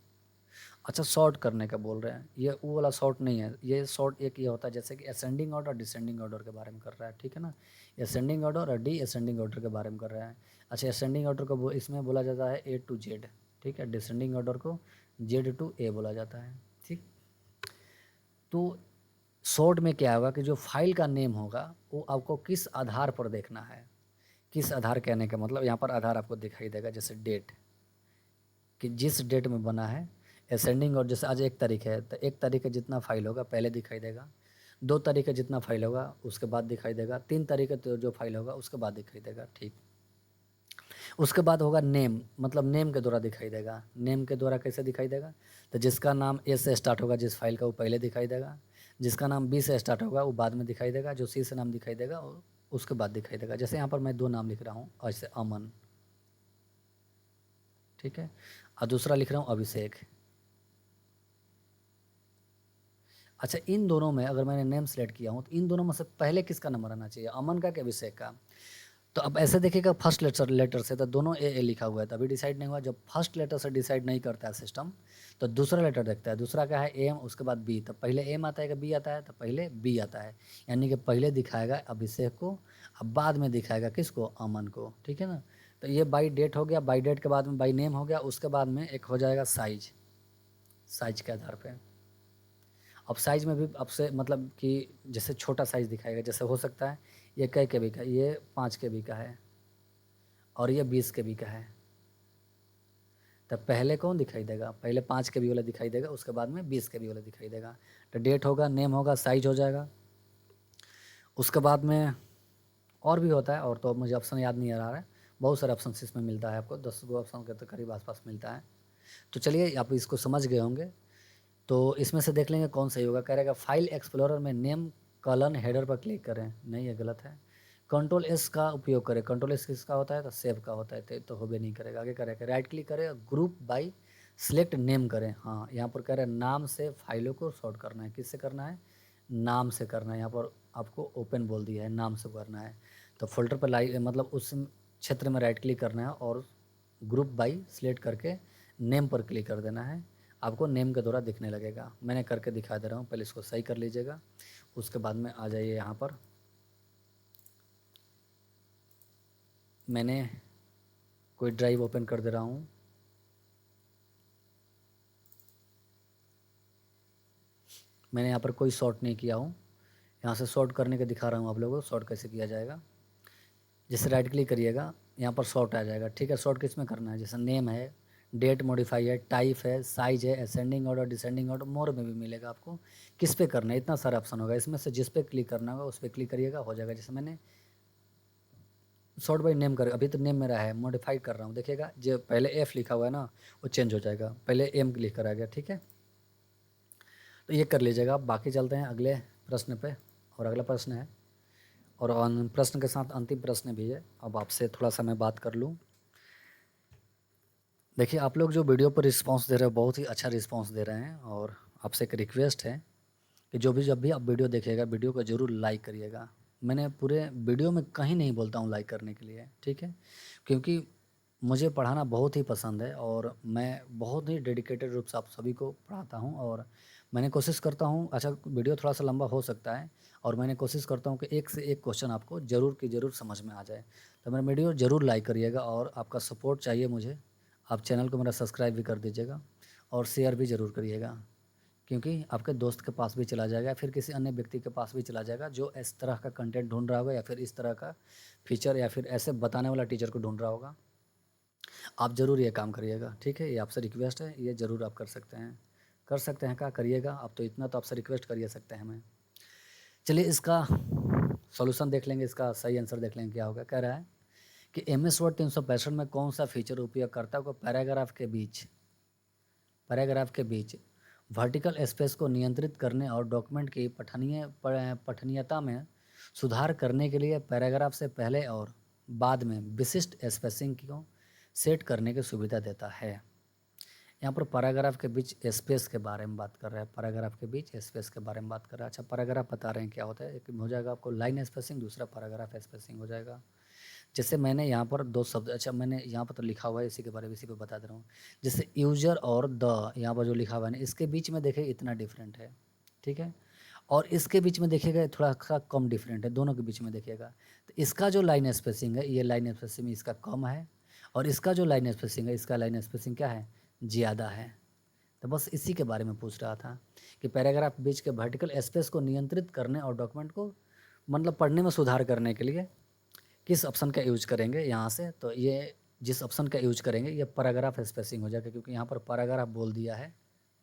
अच्छा, सॉर्ट करने का बोल रहे हैं, ये वो वाला सॉर्ट नहीं है। ये सॉर्ट एक ये होता है जैसे कि असेंडिंग ऑर्डर डिसेंडिंग ऑर्डर के बारे में कर रहा है, ठीक है ना। असेंडिंग ऑर्डर और असेंडिंग ऑर्डर के बारे में कर रहा है। अच्छा, असेंडिंग ऑर्डर को इसमें बोला जाता है A to Z, ठीक है। डिसेंडिंग ऑर्डर को Z to A बोला जाता है, ठीक। तो शॉर्ट में क्या होगा कि जो फाइल का नेम होगा वो आपको किस आधार पर देखना है। किस आधार कहने का मतलब, यहाँ पर आधार आपको दिखाई देगा, जैसे डेट, कि जिस डेट में बना है। असेंडिंग और जैसे आज 1 तारीख है तो 1 तारीख का जितना फाइल होगा पहले दिखाई देगा, 2 तारीख का जितना फाइल होगा उसके बाद दिखाई देगा, 3 तारीख का तो जो फाइल होगा उसके बाद दिखाई देगा, ठीक। उसके बाद होगा नेम, मतलब नेम के द्वारा दिखाई देगा। नेम के द्वारा कैसे दिखाई देगा? तो जिसका नाम A से स्टार्ट होगा जिस फाइल का, वो पहले दिखाई देगा। जिसका नाम B से स्टार्ट होगा वो बाद में दिखाई देगा। जो C से नाम दिखाई देगा वो उसके बाद दिखाई देगा। जैसे यहाँ पर मैं 2 नाम लिख रहा हूँ, ऐसे अमन, ठीक है, और दूसरा लिख रहा हूँ अभिषेक। अच्छा, इन दोनों में अगर मैंने नेम सेलेक्ट किया हूँ तो इन दोनों में से पहले किसका नंबर आना चाहिए, अमन का कि अभिषेक का? तो अब ऐसे देखिएगा फर्स्ट लेटर से तो दोनों ए लिखा हुआ है, तो अभी डिसाइड नहीं हुआ। जब फर्स्ट लेटर से डिसाइड नहीं करता है सिस्टम तो दूसरा लेटर देखता है। दूसरा क्या है, एम, उसके बाद बी। तो पहले एम आता है कि बी आता है? तो पहले बी आता है, यानी कि पहले दिखाएगा अभिषेक को, अब बाद में दिखाएगा किसको, अमन को, ठीक है ना। तो ये बाई डेट हो गया, बाई डेट के बाद में बाई नेम हो गया, उसके बाद में एक हो जाएगा साइज, साइज के आधार पर। अब साइज़ में भी आपसे मतलब कि जैसे छोटा साइज़ दिखाएगा, जैसे हो सकता है ये कै KB का, ये 5 KB का है और ये 20 KB का है। तब पहले कौन दिखाई देगा? पहले 5 KB वाला दिखाई देगा, उसके बाद में 20 KB वाला दिखाई देगा। तो डेट होगा, नेम होगा, साइज हो जाएगा। उसके बाद में और भी होता है, और तो अब मुझे ऑप्शन याद नहीं आ रहा है। बहुत सारे ऑप्शन इसमें मिलता है आपको, 10 गो ऑप्शन के तो करीब आसपास मिलता है। तो चलिए आप इसको समझ गए होंगे। तो इसमें से देख लेंगे कौन सही होगा। कह रहेगा फाइल एक्सप्लोरर में नेम कॉलन हेडर पर क्लिक करें, नहीं ये गलत है। कंट्रोल S का उपयोग करें, कंट्रोल S किसका होता है? तो सेव का होता है, तो होबे नहीं करेगा। आगे करेगा राइट क्लिक करें, ग्रुप बाय सिलेक्ट नेम करें। हाँ, यहाँ पर कह रहे हैं नाम से फाइलों को सॉर्ट करना है। किससे करना है? नाम से करना है। यहाँ पर आपको ओपन बोल दिया है, नाम से करना है। तो फोल्डर पर मतलब उस क्षेत्र में राइट क्लिक करना है और ग्रुप बाय सिलेक्ट करके नेम पर क्लिक कर देना है। आपको नेम के द्वारा दिखने लगेगा। मैंने करके दिखा दे रहा हूँ, पहले इसको सही कर लीजिएगा। उसके बाद में आ जाइए यहाँ पर। मैंने कोई ड्राइव ओपन कर दे रहा हूँ। मैंने यहाँ पर कोई शॉर्ट नहीं किया हूँ। यहाँ से शॉर्ट करने के दिखा रहा हूँ आप लोगों को शॉर्ट कैसे किया जाएगा। जैसे राइट क्लिक करिएगा, यहाँ पर शॉर्ट आ जाएगा। ठीक है, शॉर्ट किस में करना है, जैसे नेम है, डेट मॉडिफाई है, टाइप है, साइज है, असेंडिंग ऑर्डर, डिसेंडिंग ऑर्डर, मोर में भी मिलेगा आपको। किस पे करना है, इतना सारा ऑप्शन होगा, इसमें से जिस पे क्लिक करना होगा उस पर क्लिक करिएगा, हो जाएगा। जैसे मैंने शॉर्ट बाई नेम कर, अभी तो नेम मेरा है, मॉडिफाई कर रहा हूँ, देखिएगा जो पहले एफ लिखा हुआ है ना वो चेंज हो जाएगा, पहले एम लिख कर आ गया। ठीक है, तो ये कर लीजिएगा आप। बाकी चलते हैं अगले प्रश्न पे, और अगला प्रश्न है, और प्रश्न के साथ अंतिम प्रश्न भी है। अब आपसे थोड़ा सा मैं बात कर लूँ। देखिए, आप लोग जो वीडियो पर रिस्पांस दे रहे हो बहुत ही अच्छा रिस्पांस दे रहे हैं, और आपसे एक रिक्वेस्ट है कि जब भी आप वीडियो देखिएगा, वीडियो को ज़रूर लाइक करिएगा। मैंने पूरे वीडियो में कहीं नहीं बोलता हूँ लाइक करने के लिए, ठीक है, क्योंकि मुझे पढ़ाना बहुत ही पसंद है, और मैं बहुत ही डेडिकेटेड रूप से आप सभी को पढ़ाता हूँ। और मैंने कोशिश करता हूँ, अच्छा वीडियो थोड़ा सा लंबा हो सकता है, और मैंने कोशिश करता हूँ कि एक से एक क्वेश्चन आपको ज़रूर की ज़रूर समझ में आ जाए। तो मेरा वीडियो ज़रूर लाइक करिएगा, और आपका सपोर्ट चाहिए मुझे। आप चैनल को मेरा सब्सक्राइब भी कर दीजिएगा, और शेयर भी ज़रूर करिएगा, क्योंकि आपके दोस्त के पास भी चला जाएगा, फिर किसी अन्य व्यक्ति के पास भी चला जाएगा जो इस तरह का कंटेंट ढूंढ रहा होगा, या फिर इस तरह का फीचर, या फिर ऐसे बताने वाला टीचर को ढूंढ रहा होगा। आप ज़रूर ये काम करिएगा, ठीक है, ये आपसे रिक्वेस्ट है, ये ज़रूर आप कर सकते हैं। कर सकते हैं, क्या करिएगा आप, तो इतना तो आपसे रिक्वेस्ट कर ही सकते हैं मैं। चलिए इसका सॉल्यूशन देख लेंगे, इसका सही आंसर देख लेंगे क्या होगा। कह रहा है कि MS वर्ड 365 में कौन सा फीचर उपयोगकर्ता को पैराग्राफ के बीच वर्टिकल स्पेस को नियंत्रित करने और डॉक्यूमेंट की पठनीयता में सुधार करने के लिए पैराग्राफ से पहले और बाद में विशिष्ट स्पेसिंग को सेट करने की सुविधा देता है। यहाँ पर पैराग्राफ के बीच स्पेस के बारे में बात कर रहा है, पैराग्राफ के बीच स्पेस के बारे में बात कर रहा है। अच्छा, पैराग्राफ बता रहे हैं क्या होता है, एक हो जाएगा आपको लाइन स्पेसिंग, दूसरा पैराग्राफ स्पेसिंग हो जाएगा। जैसे मैंने यहाँ पर दो शब्द, अच्छा मैंने यहाँ पर तो लिखा हुआ है, इसी के बारे में इसी पे बता दे रहा हूँ। जैसे यूजर और द, यहाँ पर जो लिखा हुआ है ना, इसके बीच में देखिए इतना डिफरेंट है, ठीक है, और इसके बीच में देखिएगा थोड़ा सा कम डिफरेंट है, दोनों के बीच में देखिएगा। तो इसका जो लाइन स्पेसिंग है, ये लाइन स्पेसिंग इसका कम है, और इसका जो लाइन स्पेसिंग है, इसका लाइन स्पेसिंग क्या है, ज़्यादा है। तो बस इसी के बारे में पूछ रहा था कि पैराग्राफ बीच के वर्टिकल स्पेस को नियंत्रित करने और डॉक्यूमेंट को मतलब पढ़ने में सुधार करने के लिए किस ऑप्शन का यूज करेंगे यहाँ से। तो ये जिस ऑप्शन का यूज करेंगे ये पैराग्राफ स्पेसिंग हो जाएगा, क्योंकि यहाँ पर पैराग्राफ बोल दिया है,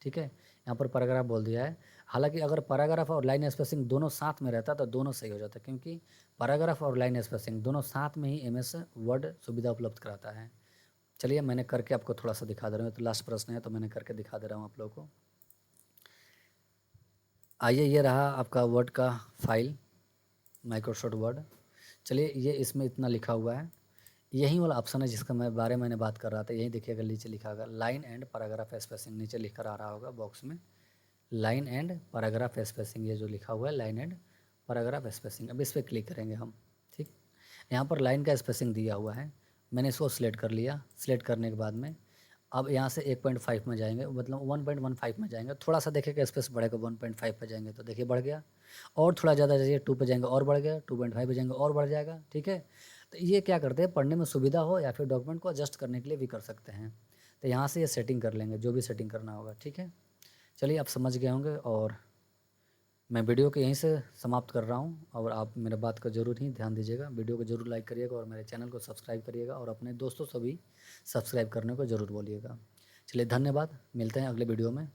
ठीक है, यहाँ पर पैराग्राफ बोल दिया है। हालांकि अगर पैराग्राफ और लाइन स्पेसिंग दोनों साथ में रहता तो दोनों सही हो जाता, क्योंकि पैराग्राफ और लाइन स्पेसिंग दोनों साथ में ही MS वर्ड सुविधा उपलब्ध कराता है। चलिए मैंने करके आपको थोड़ा सा दिखा दे रहा हूँ, तो लास्ट प्रश्न है तो मैंने करके दिखा दे रहा हूँ आप लोगों को। आइए, ये रहा आपका वर्ड का फाइल, माइक्रोसॉफ्ट वर्ड। चलिए, ये इसमें इतना लिखा हुआ है, यही वाला ऑप्शन है जिसका मैं बारे मैंने बात कर रहा था। यही देखिएगा नीचे लिखा होगा लाइन एंड पैराग्राफ स्पेसिंग, नीचे लिख कर आ रहा होगा बॉक्स में लाइन एंड पैराग्राफ स्पेसिंग, ये जो लिखा हुआ है लाइन एंड पैराग्राफ स्पेसिंग। अब इस पर क्लिक करेंगे हम, ठीक। यहाँ पर लाइन का स्पेसिंग दिया हुआ है, मैंने इसको सिलेक्ट कर लिया। सिलेक्ट करने के बाद में अब यहाँ से 1.5 में जाएंगे, मतलब 1.15 में जाएंगे, थोड़ा सा देखिएगा स्पेस बढ़ेगा, 1.5 पे जाएंगे तो देखिए बढ़ गया, और थोड़ा ज़्यादा जाइए 2 पे जाएंगे और बढ़ गया, 2.5 पे जाएंगे और बढ़ जाएगा, ठीक है। तो ये क्या करते हैं, पढ़ने में सुविधा हो या फिर डॉक्यूमेंट को एडजस्ट करने के लिए भी कर सकते हैं। तो यहाँ से ये सेटिंग कर लेंगे, जो भी सेटिंग करना होगा, ठीक है। चलिए आप समझ गए होंगे, और मैं वीडियो को यहीं से समाप्त कर रहा हूँ। और आप मेरे बात का ज़रूर ही ध्यान दीजिएगा, वीडियो को ज़रूर लाइक करिएगा, और मेरे चैनल को सब्सक्राइब करिएगा, और अपने दोस्तों से भी सब्सक्राइब करने को ज़रूर बोलिएगा। चलिए धन्यवाद, मिलते हैं अगले वीडियो में।